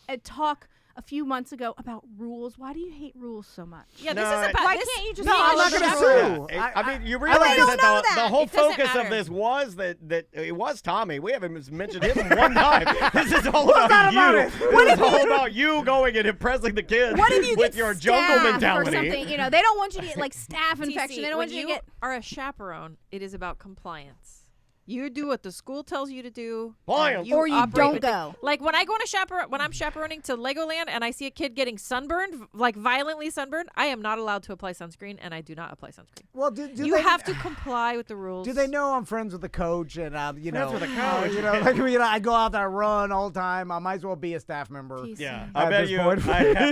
a talk a few months ago about rules? Why do you hate rules so much? Yeah, No, this is about. Why this, can't you just? No, be I'm a not going to chaperone? sue. I mean, you I realize don't know that that. the whole It doesn't focus of matter. this was that it was Tommy. We haven't mentioned him one time. This is all about that you. about it? This is all about you going and impressing the kids What if you with get your staph jungle or mentality. something? You know, they don't want you to get like staph infection. TC, They don't when want you to you get. are a chaperone, it is about compliance. You do what the school tells you to do, Compliance. Or you operate don't with go. Like when I go on when I'm chaperoning to Legoland and I see a kid getting sunburned, like violently sunburned, I am not allowed to apply sunscreen, and I do not apply sunscreen. Well, do You they, have to comply with the rules. Do they know I'm friends with the coach and you know? Friends with the coach? I go out there, I run all the time. I might as well be a staff member. TC. Yeah, At I bet this you. point.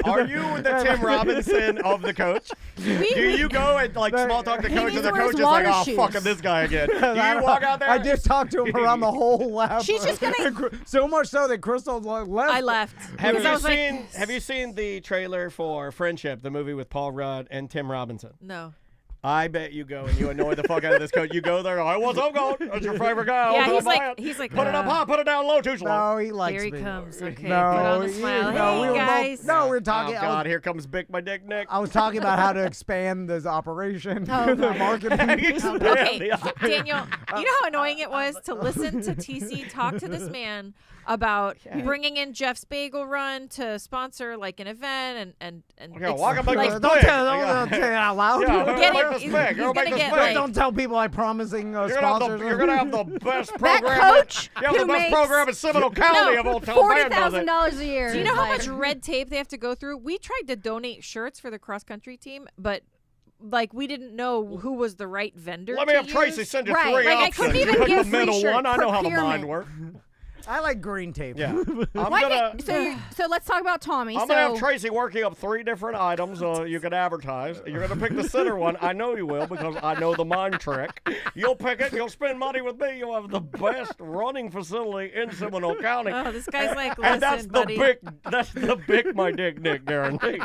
Are you the Tim Robinson of the coach? Do you go and like small talk the He coach, needs and the to wear coach his is like, water "Oh, shoes." fucking this guy again." Do you walk out there? I just talked to him around the whole lap. She's just gonna- So much so that Crystal left. I left. Have Because I you was like, seen Have you seen the trailer for Friendship, the movie with Paul Rudd and Tim Robinson? No. I bet you go and you annoy the fuck out of this coach. You go there, "Hey, what's up, coach? That's your favorite guy." Yeah, I'll he's buy like, it. he's like, Put it up high, put it down low, too slow. No, he likes Here he me. comes. Okay, No, put on a smile. no, Hey, we were guys. No, we're Oh talking. God, here comes Big My Dick Nick. I was talking about how to expand this operation, Oh, the God. marketing. Okay, Daniel, you know how annoying it was to listen to TC talk to this man about bringing in Jeff's Bagel Run to sponsor like an event and Okay, it's walk up like like, this Don't big. don't say it out loud. Yeah, We're getting- make this he's- big. he's Girl, gonna make this get, big. like- Don't tell people I'm promising You're sponsors. gonna have the best That program. coach You have the who best makes program in Seminole County of Old Town $40,000 a year. Do you know how Like- much red tape they have to go through? We tried to donate shirts for the cross country team, but like we didn't know who was the right vendor. Let me to have Tracy use. send you Right, 3 like, I options. couldn't You even pick get the free middle shirt one. I know how the procurement. mind works. I like green tape. Yeah. So let's talk about Tommy. I'm gonna have Tracy working up 3 different items you can advertise. You're gonna pick the center one. I know you will because I know the mind trick. You'll pick it. You'll spend money with me. You'll have the best running facility in Seminole County. Oh, this guy's like, and listen, buddy. That's the big my dick guarantee.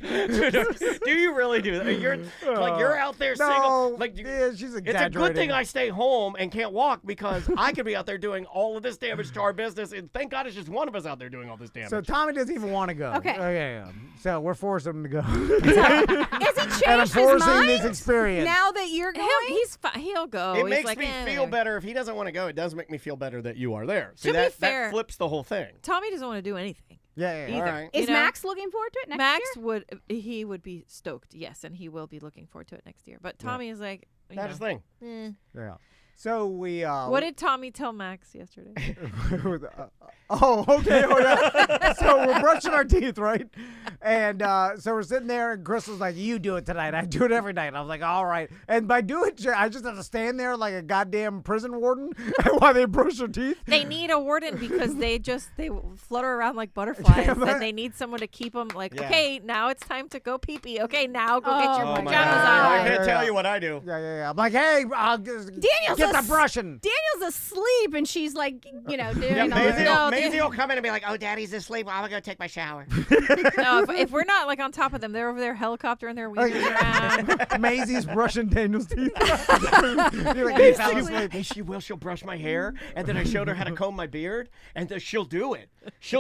Do you really do that? You're out there single. Like, she's exaggerating. It's a good thing I stay home and can't walk because I could be out there doing all of this damage to our business, and thank God it's just one of us out there doing all this damage. So Tommy doesn't even want to go. Okay. So we're forcing him to go. Has he changed and I'm forcing his mind this experience. now that you're going? He'll go. It He's makes like, me feel better if he doesn't want to go. It does make me feel better that you are there. See, To be that fair, flips the whole thing. Tommy doesn't want to do anything. Yeah. All right. Is Max looking forward to it next Max year? would be stoked, yes, and he will be looking forward to it next year. But Tommy is like, that's his thing. Yeah. So we. What did Tommy tell Max yesterday? Okay. So we're brushing our teeth, right? And so we're sitting there, and Crystal's like, "You do it tonight. I do it every night." I was like, "All right." And by doing it, I just have to stand there like a goddamn prison warden while they brush their teeth. They need a warden because they flutter around like butterflies, and they need someone to keep them like, okay, now it's time to go pee-pee. Okay, now go get your pajamas on. I can't tell you what I do. Yeah. I'm like, hey, get the brushing. Daniel's asleep, and she's like, doing all this. Maisie will come in and be like, "Oh, Daddy's asleep. I'm gonna go take my shower." No, if we're not like on top of them, they're over there helicoptering their weaving around. Maisie's brushing Daniel's teeth. Hey, she will. She'll brush my hair, and then I showed her how to comb my beard, and then she'll do it.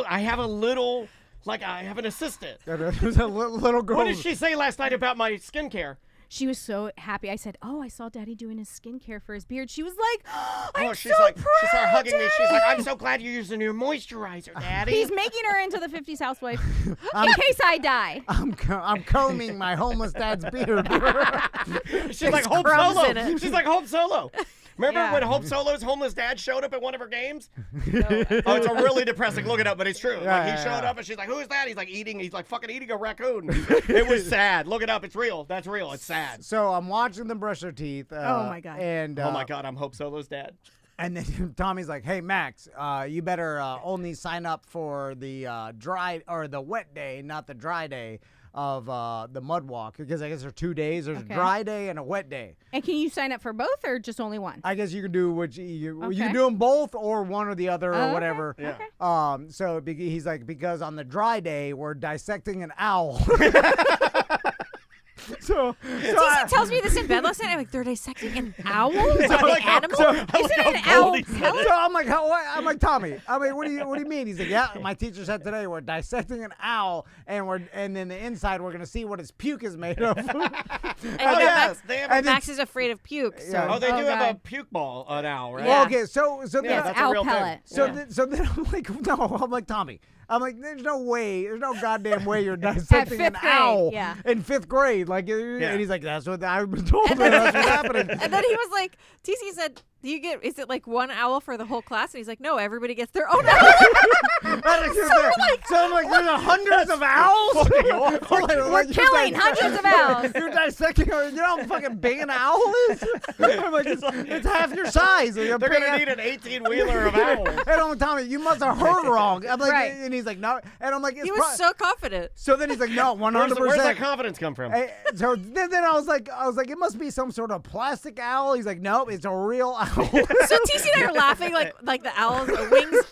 I have a little, I have an assistant. There's a little girl. What did she say last night about my skincare? She was so happy. I said, "Oh, I saw Daddy doing his skincare for his beard." She was like, She started hugging me. She's like, "I'm so glad you're using your moisturizer, Daddy." He's making her into the 50s housewife in case I die. I'm combing my homeless dad's beard. She's like Hope Solo. She's like Hope Solo. Remember when Hope Solo's homeless dad showed up at one of her games? No. Oh, it's a really depressing. Look it up, but it's true. He showed up and she's like, "Who is that?" He's like fucking eating a raccoon. It was sad. Look it up. It's real. That's real. It's sad. So I'm watching them brush their teeth. Oh my God. And oh my God, I'm Hope Solo's dad. And then Tommy's like, "Hey Max, you better only sign up for the dry or the wet day, not the dry day of the mud walk, because I guess there are 2 days. There's a dry day and a wet day. And can you sign up for both or just only one? I guess you can do you can do them both or one or the other or whatever. Yeah. So he's like, because on the dry day we're dissecting an owl. So TC tells me this in bed last night. I'm like, they're dissecting an owl? Is it an animal? Isn't it an owl pellet? So I'm like, I'm like, Tommy. I mean, what do you mean? He's like, yeah. My teacher said today we're dissecting an owl, and then the inside we're gonna see what his puke is made of. Max is afraid of puke. So. They do have a puke ball, an owl, right? Well, okay, so then that's owl a real pellet. thing. So then I'm like, no, I'm like, Tommy. I'm like, there's no goddamn way you're dissecting an owl in 5th grade. Like, and he's like, that's what I've been told. That's what's happening. And then he was like, TC said, is it like one owl for the whole class? And he's like, no, everybody gets their own owl. So I'm like, there's hundreds of owls? We're killing hundreds of owls. You're dissecting, you know how fucking big an owl is? I'm like, it's half your size. They're going to need an 18-wheeler of owls. And I'm like, Tommy, you must have heard wrong. I'm like, and he's like, no. And I'm like, he was so confident. So then he's like, no, 100%. Where's that confidence come from? So then I was like, it must be some sort of plastic owl. He's like, nope, it's a real owl. So TC and I are laughing like the owl's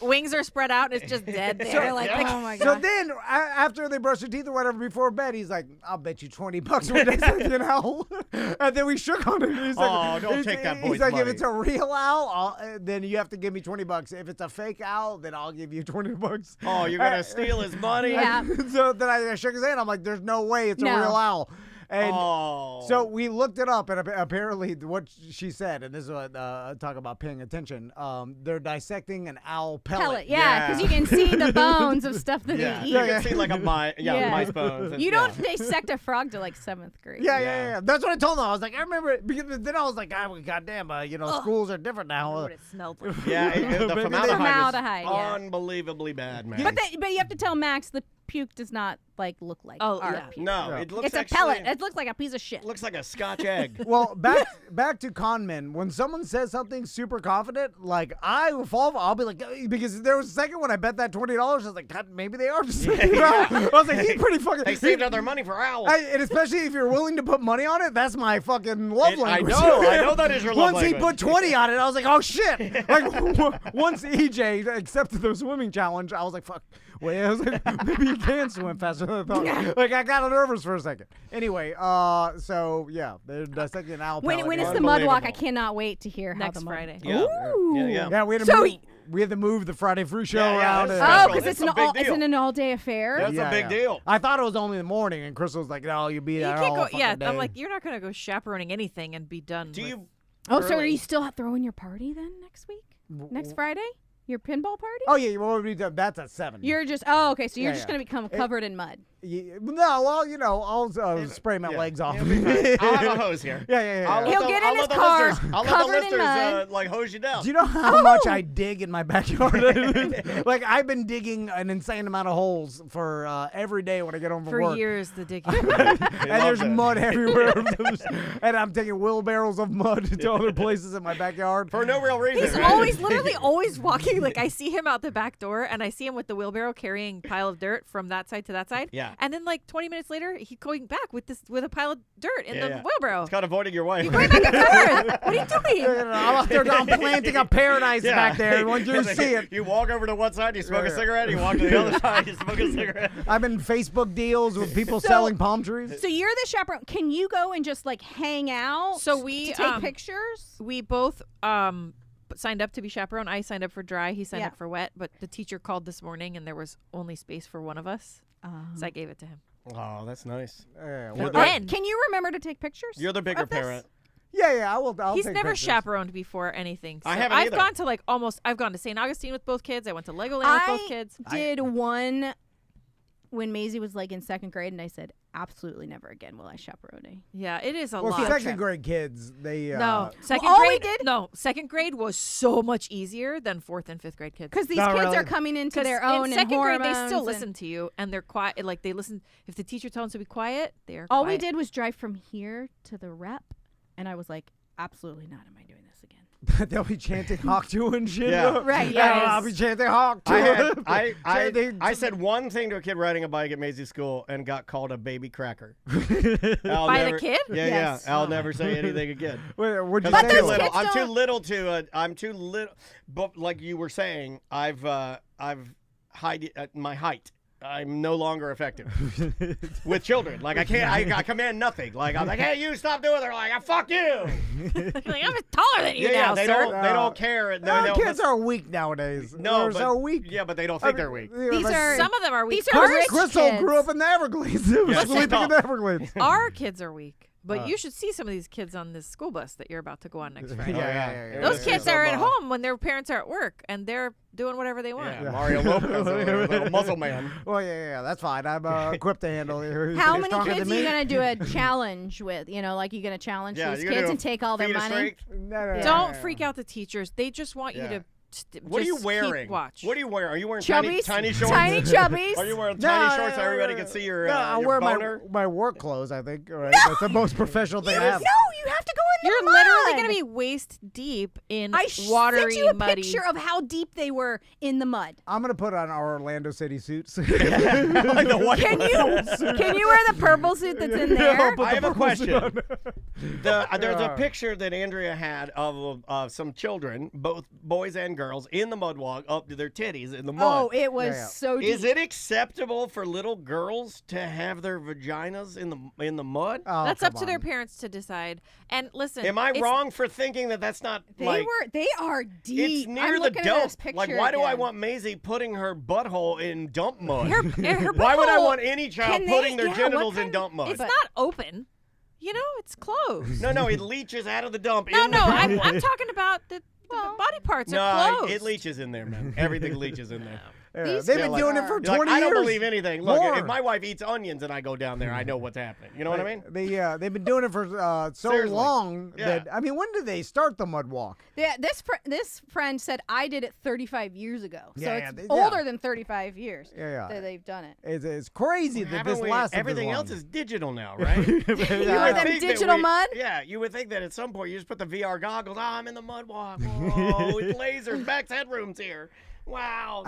wings are spread out and it's just dead there. Oh my God. So then after they brush their teeth or whatever before bed, he's like, I'll bet you $20 when they send an owl. And then we shook on it. He's like, don't take that boy's He's like, money. if it's a real owl, then you have to give me $20. If it's a fake owl, then I'll give you $20. Oh, you're gonna steal his money? Yeah. So then I shook his hand. I'm like, there's no way it's a real owl. And so we looked it up, and apparently what she said, and this is what talk about paying attention. They're dissecting an owl pellet. Yeah, because you can see the bones of stuff that they eat. You can see like mice bones. You don't dissect a frog till like 7th grade. Yeah. That's what I told them. I was like, I remember it, because then I was like, goddamn, schools are different now. What it smelled like. Yeah, the formaldehyde Formaldehyde, is unbelievably bad, man. But you have to tell Max puke does not like look like Oh, our yeah. puke. No, it looks It's a actually, pellet. It looks like a piece of shit. looks like a Scotch egg. Well, back to con men. When someone says something super confident, like I will fall. I'll be like, because there was a second when I bet that $20. I was like, God, maybe they are just. I was like, he's pretty fucking. They saved all their money for owls. And especially if you're willing to put money on it, that's my fucking love language. I know that is your love Once language. he put 20 on it, I was like, oh shit. Like once EJ accepted the swimming challenge, I was like, fuck. Wait, I was like, maybe you can swim faster than I thought. Like I got nervous for a second. Anyway, so yeah, they're dissecting an owl. When is the mud walk? I cannot wait to hear Next how the mud. Friday. Yeah. Ooh. Yeah. We had to move the Friday Fruit Show Yeah, around. that's and- special. Oh, because It's it's an all-day affair. That's a big deal. I thought it was only in the morning, and Crystal was like, "No, you'll be You there can't all go. fucking Yeah, day." I'm like, you're not gonna go chaperoning anything and be done. Do you? Oh, so are early? you still throwing your party then next week? Next Friday? Your pinball party? Oh yeah, that's at 7. You're just okay. So you're Yeah, just yeah. gonna become covered in mud. No, well, I'll spray my legs off. I'll have a hose here. Yeah. He'll get in his car, I'll covered let the in listeners mud. like hose you down. Do you know how much I dig in my backyard? Like I've been digging an insane amount of holes for every day when I get home from For work. years, the digging. And there's that. mud everywhere. And I'm taking wheelbarrows of mud to other places in my backyard. For no real reason. He's right? literally always walking. Like I see him out the back door, and I see him with the wheelbarrow carrying a pile of dirt from that side to that side. Yeah. And then like 20 minutes later, he's going back with a pile of dirt in the Yeah. wheelbarrow. It's called avoiding your wife. You're going back and forth. What are you doing? I'm out there. I'm planting a paradise back there. Once you see it. You walk over to one side, you smoke Yeah. a cigarette. You walk to the other side, you smoke a cigarette. I'm in Facebook deals with people selling palm trees. So you're the chaperone. Can you go and just like hang out? So we to take pictures. We both signed up to be chaperone. I signed up for dry. He signed up for wet. But the teacher called this morning, and there was only space for one of us, so I gave it to him. Oh, that's nice. Can you remember to take pictures? You're the bigger of this? parent. Yeah, I will. He's take never pictures. chaperoned before anything. So I haven't I've either. gone to I've gone to St. Augustine with both kids. I went to Legoland with both kids. Did one when Maisie was like in 2nd grade, and I said, absolutely never again will I chaperone. Yeah, it is a Well, lot. second grade kids, they No, second all grade. we did- No, second grade was so much easier than 4th and 5th grade kids. Because these No, kids really? are coming into 'Cause their own in and second grade, they hormones still and- listen to you, and they're quiet. Like they listen. If the teacher tells them to be quiet, they're All quiet. we did was drive from here to the rep, and I was like, absolutely not. Am I doing this again? they'll be chanting Hawk 2 and shit. Yeah. Right, Yeah, yes. I'll be chanting Hawk 2. I said one thing to a kid riding a bike at Maisie's school and got called a baby cracker. By the kid? Yeah, Yes. yeah. I'll never say anything again. What'd you 'Cause say? I'm too those little. kids I'm too don't- little to. I'm too little. But like you were saying, I've my height. I'm no longer effective with children. Like I can't. I command nothing. Like I'm like, hey, you stop doing it. They're like, fuck you. Like, I'm taller than you Yeah, now, they sir. don't. They don't care. They don't. Kids are weak nowadays. No, They're but, so weak. Yeah, but they don't think they're weak. These are Some of them are weak. these are rich Crystal kids. grew up in the Everglades. Sleeping in the Everglades. Our kids are weak. But you should see some of these kids on this school bus that you're about to go on next Friday. Yeah. Those kids are at home when their parents are at work, and they're doing whatever they want. Yeah, Mario Lopez, over there, little muscle man. Well, yeah, that's fine. I'm equipped to handle it. How He's many stronger kids than are you me. going to do a challenge with? You know, like you're going to challenge Yeah, these you're gonna kids do and take all their feet of money? strength. No. Don't freak out the teachers. They just want you Yeah. to What are you just wearing? keep watch. What are you wearing? Are you wearing Chubbies? tiny shorts? Tiny chubbies. Are you wearing No, tiny no, shorts so no, everybody no, can see your I your wear boner? my work clothes, I think. Right? That's the most professional thing I have. No, you have to go in You're the mud. literally going to be waist deep in I watery, sent you a muddy. picture of how deep they were in the mud. I'm going to put on our Orlando City suits. Like the white Can you wear the purple suit that's in there? I have a question. on. There's a picture that Andrea had of some children, both boys and girls, in the mud walk up to their titties in the mud. Oh, it was so deep. Is it acceptable for little girls to have their vaginas in the mud? Oh, That's come up to their on. parents to decide. And listen, Am I it's- wrong for thinking that that's not like They are deep. it's near I'm the looking at dump? this picture Like, why do I again. want Maisie putting her butthole in dump mud? Her Why would I butthole- want any child Can putting they- their yeah, what genitals in kind- dump mud? It's not open. You know, it's closed. No, it leaches out of the dump. No, in no, the I'm dump. talking about the body parts are No, closed. it leaches in there, man. Everything leaches in there. They've been doing it for 20 years. I don't believe anything. Look, More. if my wife eats onions and I go down there, I know what's happening. You know what I mean? They've been doing it for so Seriously. long Yeah. that, I mean, when did they start the mud walk? Yeah, this friend said I did it 35 years ago. So Yeah, it's yeah. older than 35 years Yeah. that they've done it. It's crazy that this lasted Everything this long. else is digital now, right? You would were them think that digital mud? Yeah, you would think that at some point you just put the VR goggles. I'm in the mud walk. Oh, with lasers. Max Headroom's here. Wow.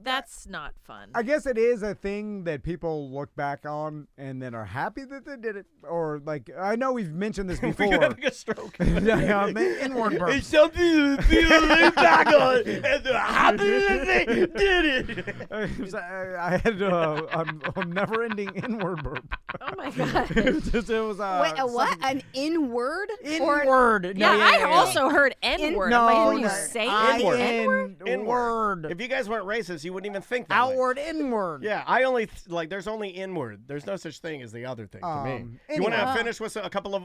That's not fun. I guess it is a thing that people look back on and then are happy that they did it. Or, like, I know we've mentioned this before. You're having a stroke. Inward burp. It's something to feel look back on and they're happy that they did it. I had a never-ending inward burp. Oh, my God. It was Wait, a what? An inward? Inward. Yeah, I also heard N-word. No, Am I hearing you say N-word? Inward. If you guys weren't racist, you wouldn't even think that Outward, inward. Yeah, I only there's only inward. There's no such thing as the other thing to me. You want to finish with a couple of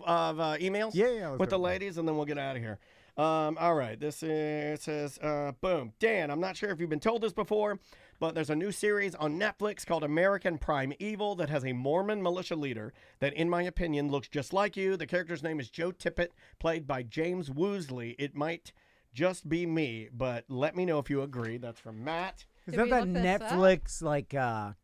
emails? Yeah. With the ladies, and then we'll get out of here. All right, it says, boom. Dan, I'm not sure if you've been told this before, but there's a new series on Netflix called American Primeval that has a Mormon militia leader that, in my opinion, looks just like you. The character's name is Joe Tippett, played by James Woosley. It might just be me, but let me know if you agree. That's from Matt. Is that Netflix, like,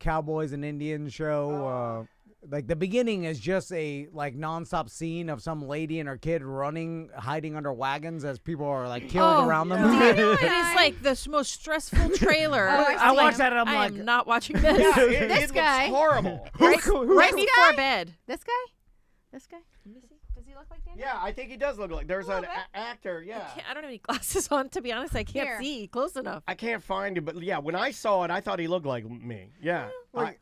Cowboys and Indians show? Like, the beginning is just a, like, nonstop scene of some lady and her kid running, hiding under wagons as people are, like, killed around them. It is like the most stressful trailer. I watched that and I'm I like, am not watching this. Yeah, This it guy. looks horrible. right This before guy? bed. This guy? This guy? Let me see. Does he look like Daniel? Yeah, I think he does look like there's an actor. Yeah. I don't have any glasses on, to be honest. I can't Here. see close enough. I can't find him, but yeah, when I saw it, I thought he looked like me. Yeah,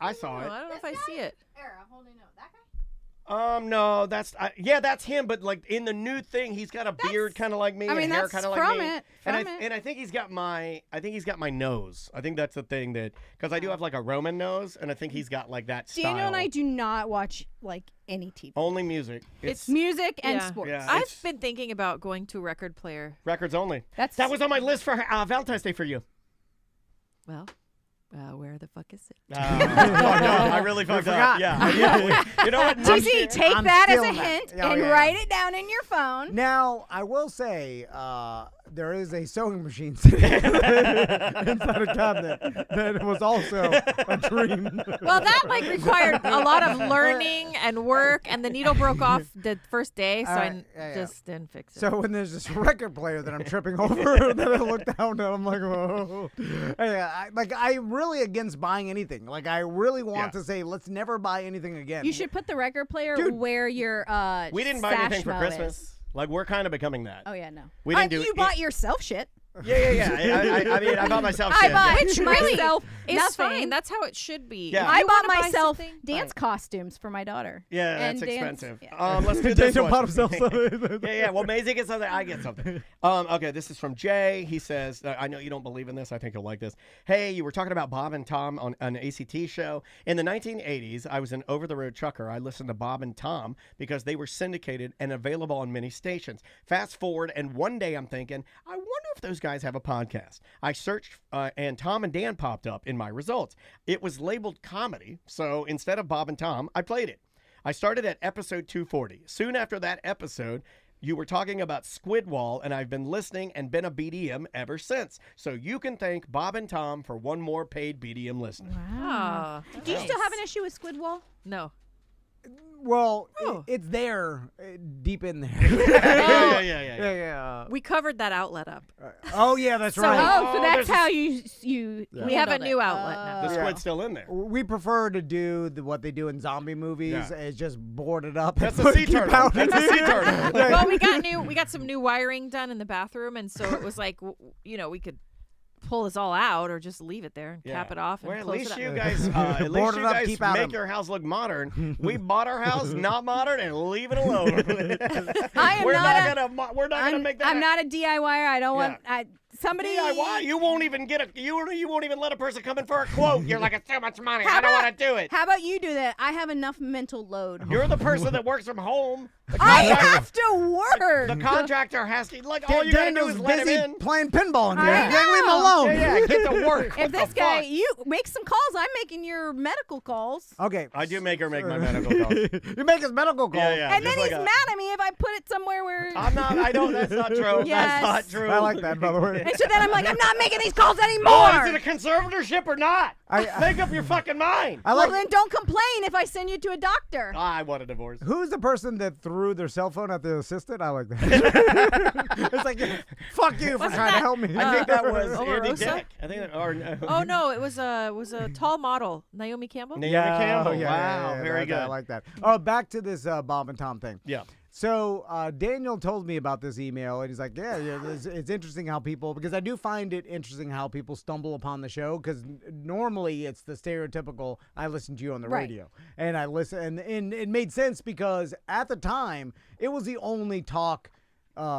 I saw it. I don't know if I see it. Era, holding note. That guy? No, that's that's him. But like in the new thing, he's got a beard kind of like me, I mean, and hair that's kind of like from me. it, And I think he's got my nose. I think that's the thing that because I do have like a Roman nose, and I think he's got like that style. Daniel and I do not watch, like, any TV. Only music. It's music and Yeah. sports. Yeah. I've been thinking about going to a record player. Records only. That's That was on my list for Valentine's Day for you. Well, where the fuck is it? I really fucked up. Yeah. You know what? TC, take I'm that as a stealing that. hint Oh, and yeah. write it down in your phone. Now, I will say, there is a sewing machine sitting inside a cabinet that was also a dream. Well, that like required a lot of learning and work, and the needle broke off the first day, so I just didn't fix it. So when there's this record player that I'm tripping over, then I look down and I'm like, whoa. I'm really against buying anything. Like, I really want to say, let's never buy anything again. You should put the record player Dude, where your We didn't buy stash anything for mode Christmas. is. Like we're kind of becoming that. Oh yeah, no. We didn't do You it. bought yourself shit. Yeah. I mean, I bought myself I shit. bought Which really myself is nothing. fine. That's how it should be. Yeah. If I you bought wanna buy myself something, dance buy it. costumes for my daughter. Yeah, And that's dance- expensive. yeah. Let's do this Daniel one. bought himself something. Yeah. Well, Maisie gets something. I get something. Okay, this is from Jay. He says, I know you don't believe in this. I think you'll like this. Hey, you were talking about Bob and Tom on an ACT show. In the 1980s, I was an over-the-road trucker. I listened to Bob and Tom because they were syndicated and available on many stations. Fast forward, and one day I'm thinking, I wonder if those guys have a podcast. I searched, and Tom and Dan popped up in my results. It was labeled comedy, so instead of Bob and Tom, I played it. I started at episode 240. Soon after that episode, you were talking about Squidwall, and I've been listening and been a BDM ever since. So you can thank Bob and Tom for one more paid BDM listener. Wow. Do you still have an issue with Squidwall? No. Well, it's there, deep in there. Yeah. We covered that outlet up. Oh, yeah, that's right. Oh, so that's how you We have a new outlet now. The squid's still in there. We prefer to do what they do in zombie movies, is just board it up. That's and a sea keep turtle. out. That's a sea turtle. Well, we got some new wiring done in the bathroom, and so it was like, we could pull this all out or just leave it there and cap it off and well, at close least it you up. guys, Board it up, keep out make of- your house look modern. We bought our house not modern and leave it alone. I am we're not not gonna make that. I'm not a DIYer. I don't want. somebody. DIY. You won't even get you won't even let a person come in for a quote. You're like, it's too much money. I don't want to do it. How about you do that? I have enough mental load. You're the person that works from home. I have to work. The contractor has to, like, all you gotta do is let him in. Playing pinball in here. I You can't leave him know. alone. Yeah, get to work. If this guy, you make some calls, I'm making your medical calls. Okay. I do make her make my medical calls. You make his medical calls. Yeah. And then he's mad at me if I put it somewhere where. I'm not. I don't. That's not true. Yes. That's not true. I like that, by the way. And so then I'm like, I'm not making these calls anymore. Oh, is it a conservatorship or not? Make up your fucking mind. Well, then don't complain if I send you to a doctor. I want a divorce. Who's the person that threw their cell phone at the assistant? I like that. It's like, fuck you for trying to help me. I think that was Andy Omarosa? Dick. I think that, or Oh no, it was a tall model, Naomi Campbell. Naomi Campbell. Yeah, wow, very good. I like that. Oh, back to this Bob and Tom thing. Yeah. So Daniel told me about this email, and he's like, yeah, it's interesting how people, because I do find it interesting how people stumble upon the show, because normally it's the stereotypical, I listen to you on the radio. And I listen, and it made sense because at the time, it was the only talk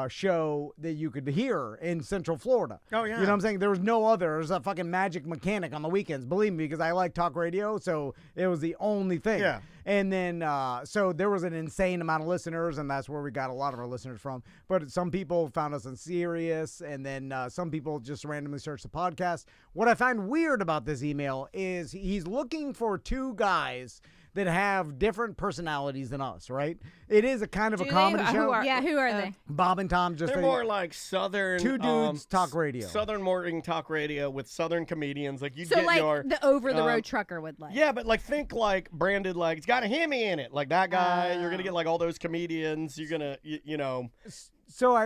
show that you could hear in Central Florida. Oh, yeah. You know what I'm saying? There was no other. There was a fucking Magic Mechanic on the weekends, believe me, because I like talk radio, so it was the only thing. Yeah. And then, so there was an insane amount of listeners, and that's where we got a lot of our listeners from. But some people found us on Sirius, and then some people just randomly searched the podcast. What I find weird about this email is he's looking for two guys that have different personalities than us, right? It is a kind of a comedy show. Who are they? Bob and Tom, just They're more like Southern. two dudes talk radio. Southern morning talk radio with Southern comedians. Like you So get like your the over-the-road trucker would like. Yeah, but like think like branded, like it's got a Hemi in it, like that guy. You're gonna get like all those comedians. You're gonna, you know. So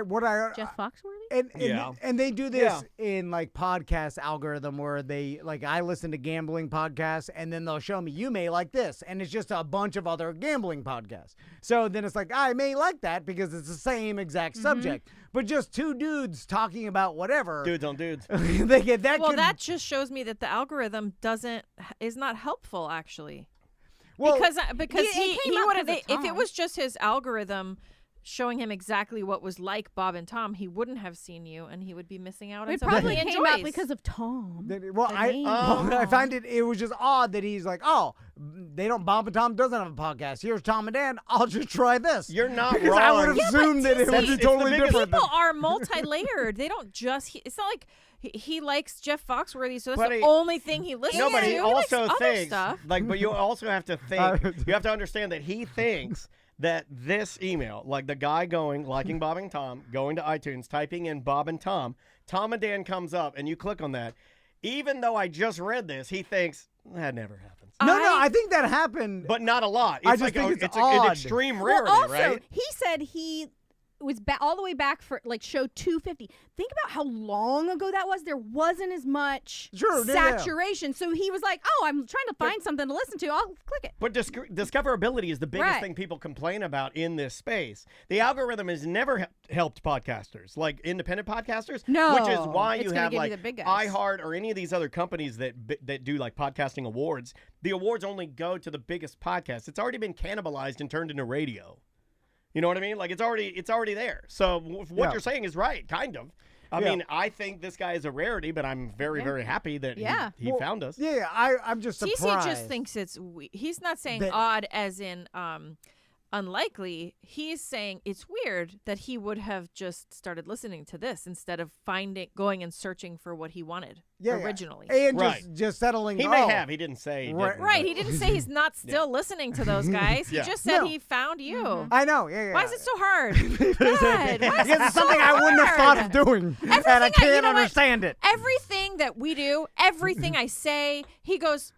Jeff Foxworthy? And they do this in like podcast algorithm where they like I listen to gambling podcasts and then they'll show me you may like this, and it's just a bunch of other gambling podcasts. So then it's like I may like that because it's the same exact subject, but just two dudes talking about whatever. Dudes on dudes. They get that. Well, that just shows me that the algorithm is not helpful actually. Well, because he would have if it was just his algorithm showing him exactly what was like Bob and Tom, he wouldn't have seen you, and he would be missing out on It something probably he came enjoys. out because of Tom. I find it was just odd that he's like, oh, Bob and Tom doesn't have a podcast. Here's Tom and Dan. I'll just try this. You're not because wrong. I would have assumed that it would be totally different. People are multi-layered. They don't just. It's not like he likes Jeff Foxworthy, so that's But the only thing he listens to. No, but he also likes other thinks stuff. like. But you also have to think. You have to understand that he thinks that this email, like the guy liking Bob and Tom, going to iTunes, typing in Bob and Tom and Dan comes up, and you click on that. Even though I just read this, he thinks that never happens. No, I think that happened, but not a lot. It's I just like think it's an odd. extreme rarity, Well, also, right? he said he was all the way back for like show 250. Think about how long ago that was. There wasn't as much saturation. So he was like, oh, I'm trying to find something to listen to. I'll click it. But discoverability is the biggest thing people complain about in this space. The algorithm has never helped podcasters, like independent podcasters. No, which is why it's you gonna have give you like the big guys. iHeart or any of these other companies that do like podcasting awards. The awards only go to the biggest podcasts. It's already been cannibalized and turned into radio. You know what I mean? Like it's already there. So what you're saying is right, kind of. I mean, I think this guy is a rarity, but I'm very, very happy that he found us. Yeah, I'm just surprised. CC just thinks it's he's not saying odd as in unlikely. He's saying it's weird that he would have just started listening to this instead of going and searching for what he wanted originally. And just settling. He may have. He didn't say. Right. He didn't say he's not still listening to those guys. He just said he found you. I know. Yeah. Why is it so hard? God, why is it's something I wouldn't have thought of doing, and I can't understand it. Everything that we do, everything I say, he goes,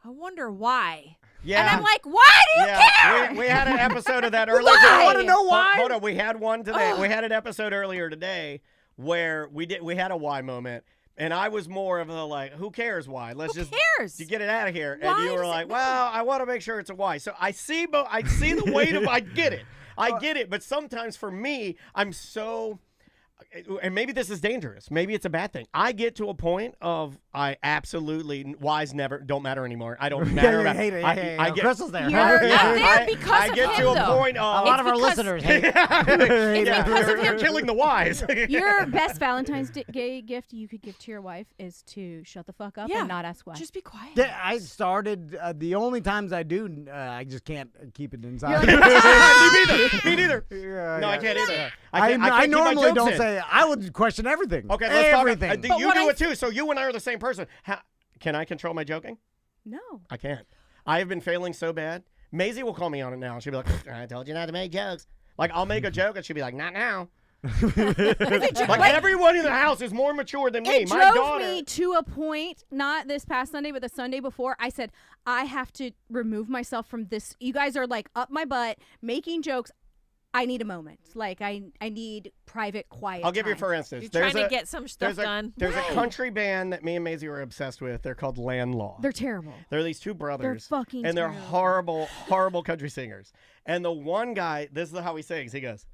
I wonder why. Yeah. And I'm like, why do you care? We had an episode of that earlier. I want to know why. Hold on, we had one today. We had an episode earlier today where we had a why moment. And I was more of a like, who cares why? Let's Who just cares? get it out of here. Why And you were like, well, I want to make sure it's a why. So I see the weight of I get it. I get it. But sometimes for me, I'm so and maybe this is dangerous. Maybe it's a bad thing. I get to a point of I absolutely whys don't matter anymore. I don't matter. I get Crystal's there. You're not there because I of get him, to a though. point of A lot of our listeners hate it. You're killing the whys. Your best Valentine's Day gift you could give to your wife is to shut the fuck up and not ask why. Just be quiet. Yeah, I started. The only times I do, I just can't keep it inside. Me neither. No, I can't either. I normally don't say. I would question everything. Okay, let's everything. talk. You do it too. So you and I are the same person. Can I control my joking? No. I can't. I have been failing so bad. Maisie will call me on it now. She'll be like, I told you not to make jokes. Like, I'll make a joke and she'll be like, not now. Like everyone in the house is more mature than me. It My drove daughter. me to a point, not this past Sunday, but the Sunday before. I said, I have to remove myself from this. You guys are like up my butt, making jokes. I need a moment. Like, I need private, quiet I'll give you, time. for instance. You're trying to get some stuff done. There's a country band that me and Maisie were obsessed with. They're called Landlaw. They're terrible. They're these two brothers. They're fucking And they're terrible. horrible, horrible country singers. And the one guy, this is how he sings. He goes,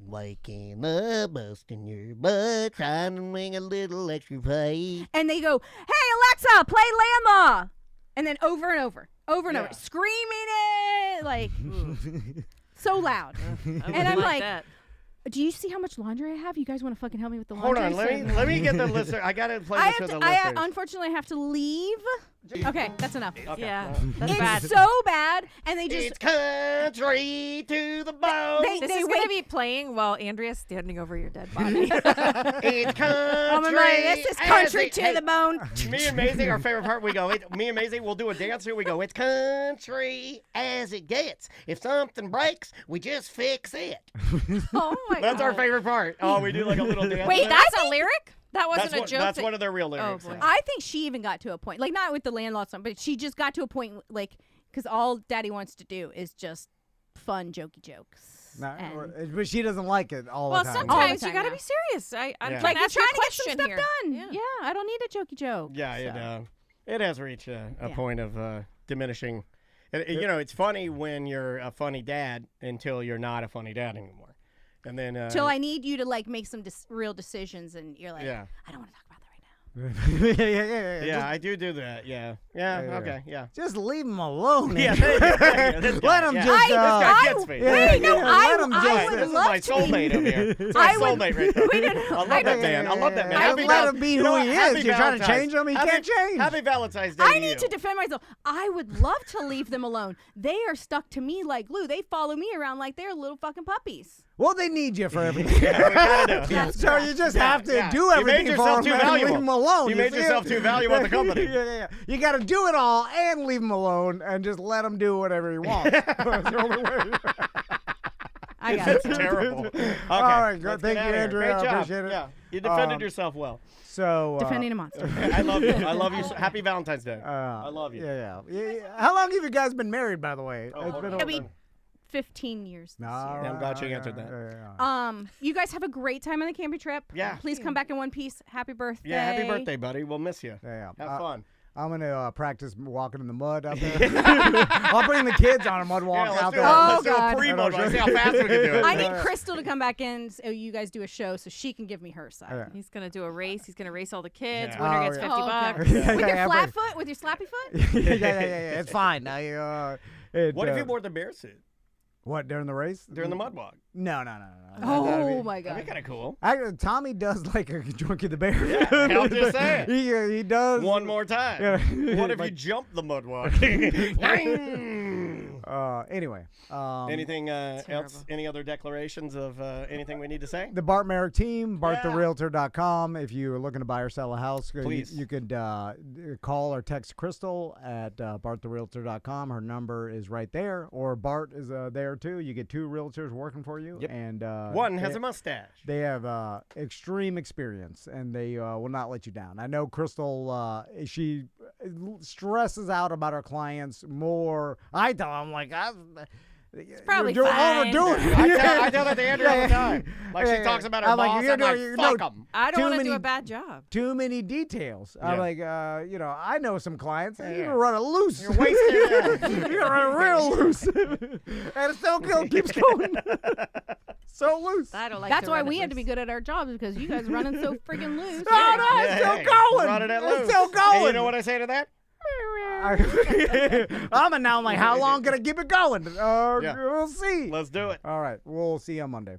waking up, busting your butt, trying to wing a little extra pay. And they go, hey, Alexa, play Landlaw. And then over and over, over and over, screaming it, like, so loud. And I'm like, do you see how much laundry I have? You guys want to fucking help me with the laundry? Hold on, let me get the listener. I got to play this for the I listeners. unfortunately have to leave. Okay, that's enough. Okay. Yeah, It's that's bad. so bad, and they just It's country to the bone. This is going to be playing while Andrea's standing over your dead body. It's country. This is country to the bone. Me and Maisie, our favorite part, we go, me and Maisie, we'll do a dance here. We go, it's country as it gets. If something breaks, we just fix it. Oh my That's our favorite part. Oh, we do like a little dance. Wait, that's a lyric? That wasn't a joke. That's one of their real lyrics. Oh, boy. I think she even got to a point, like not with the landlord song, but she just got to a point, like, because all Daddy wants to do is just fun, jokey jokes. But she doesn't like it all the Well, time. sometimes you time, got to yeah. be serious. I'm Yeah. Like, you're ask you trying a to get some question stuff here. done. Yeah, I don't need a jokey joke. Yeah, it has reached a Yeah. point of diminishing. You know, it's funny when you're a funny dad until you're not a funny dad anymore. And then Till I need you to like make some real decisions, and you're like, Yeah. I don't want to talk about that right now. yeah, I do that. Yeah. Okay. Yeah. Just leave him alone. Yeah, Andrew. this guy, Let him yeah. just. This guy gets me. Wait, no, let him just. I would This is love my to soulmate be. over here. It's my soulmate right there. Wait, no, I love that man. I love that man. Happy let Val- him be you who know what? he Happy is. You're trying to Valentine's. change him. He can't change. Happy Valentine's Day I to need you. to defend myself. I would love to leave them alone. They are stuck to me like glue. They follow me around like they're little fucking puppies. Well, they need you for everything. Yeah, we gotta do. So you just have to do You everything made for yourself him too and valuable. leave him alone. You made see yourself it? too valuable at the company. Yeah. You got to do it all and leave him alone and just let him do whatever he wants. That's the only way. I got That's it. terrible. Okay, All right, let's thank get you, outta here. Andrea. Great I job. appreciate it. Yeah, you defended yourself well. So Defending a monster. I love you. I love you. Happy Valentine's Day. I love you. Yeah. How long have you guys been married, by the way? Oh, hold on. It'll be 15 years this year. I'm glad you answered that. You guys have a great time on the camping trip. Yeah. Please come back in one piece. Happy birthday. Yeah, happy birthday, buddy. We'll miss you. Yeah. Have fun. I'm gonna practice walking in the mud out there. I'll bring the kids on a mud walk out there. Let's do a God. pre-mud walk. See how fast we can do it. I need Crystal to come back in so you guys do a show so she can give me her side. He's going to do a race. He's going to race all the kids. Yeah. Winner Oh, gets yeah. $50. Okay. With your Yeah, flat foot? With your slappy foot? yeah. It's fine. What if you wore the bear suit What, during the race? during the mud walk? No. Oh, my God. That'd be kind of cool. Tommy does like a Drunky the Bear. Yeah, I'm just saying. He does. One more time. Yeah. What if you Like- jump the mud walk? Anyway. Anything else? Any other declarations of anything we need to say? The Bart Merrick team, BartTheRealtor.com. If you're looking to buy or sell a house, Please. you could call or text Crystal at BartTheRealtor.com. Her number is right there. Or Bart is there too. You get two realtors working for you. Yep. And One has a mustache. They have extreme experience, and they will not let you down. I know Crystal, she stresses out about her clients more. I tell them, like, probably you're fine. overdoing it. I tell that to Andrew all the time. Like she talks about her I'm like, boss. you're I'm like, doing- fuck no, 'em. I don't Too want to do many- a bad job. Too many details. I'm Yeah. like, I know some clients. Yeah. You're gonna run it loose. You're wasting You're gonna run it real loose, and it still keeps going. So loose. I don't like. That's to why run it we had to loose. be good at our jobs because you guys running so friggin' loose. Oh no, it's still going. Running it It's loose. still going. And you know what I say to that? I'm now like, how long can I keep it going? Yeah. We'll see. Let's do it. All right, we'll see you on Monday.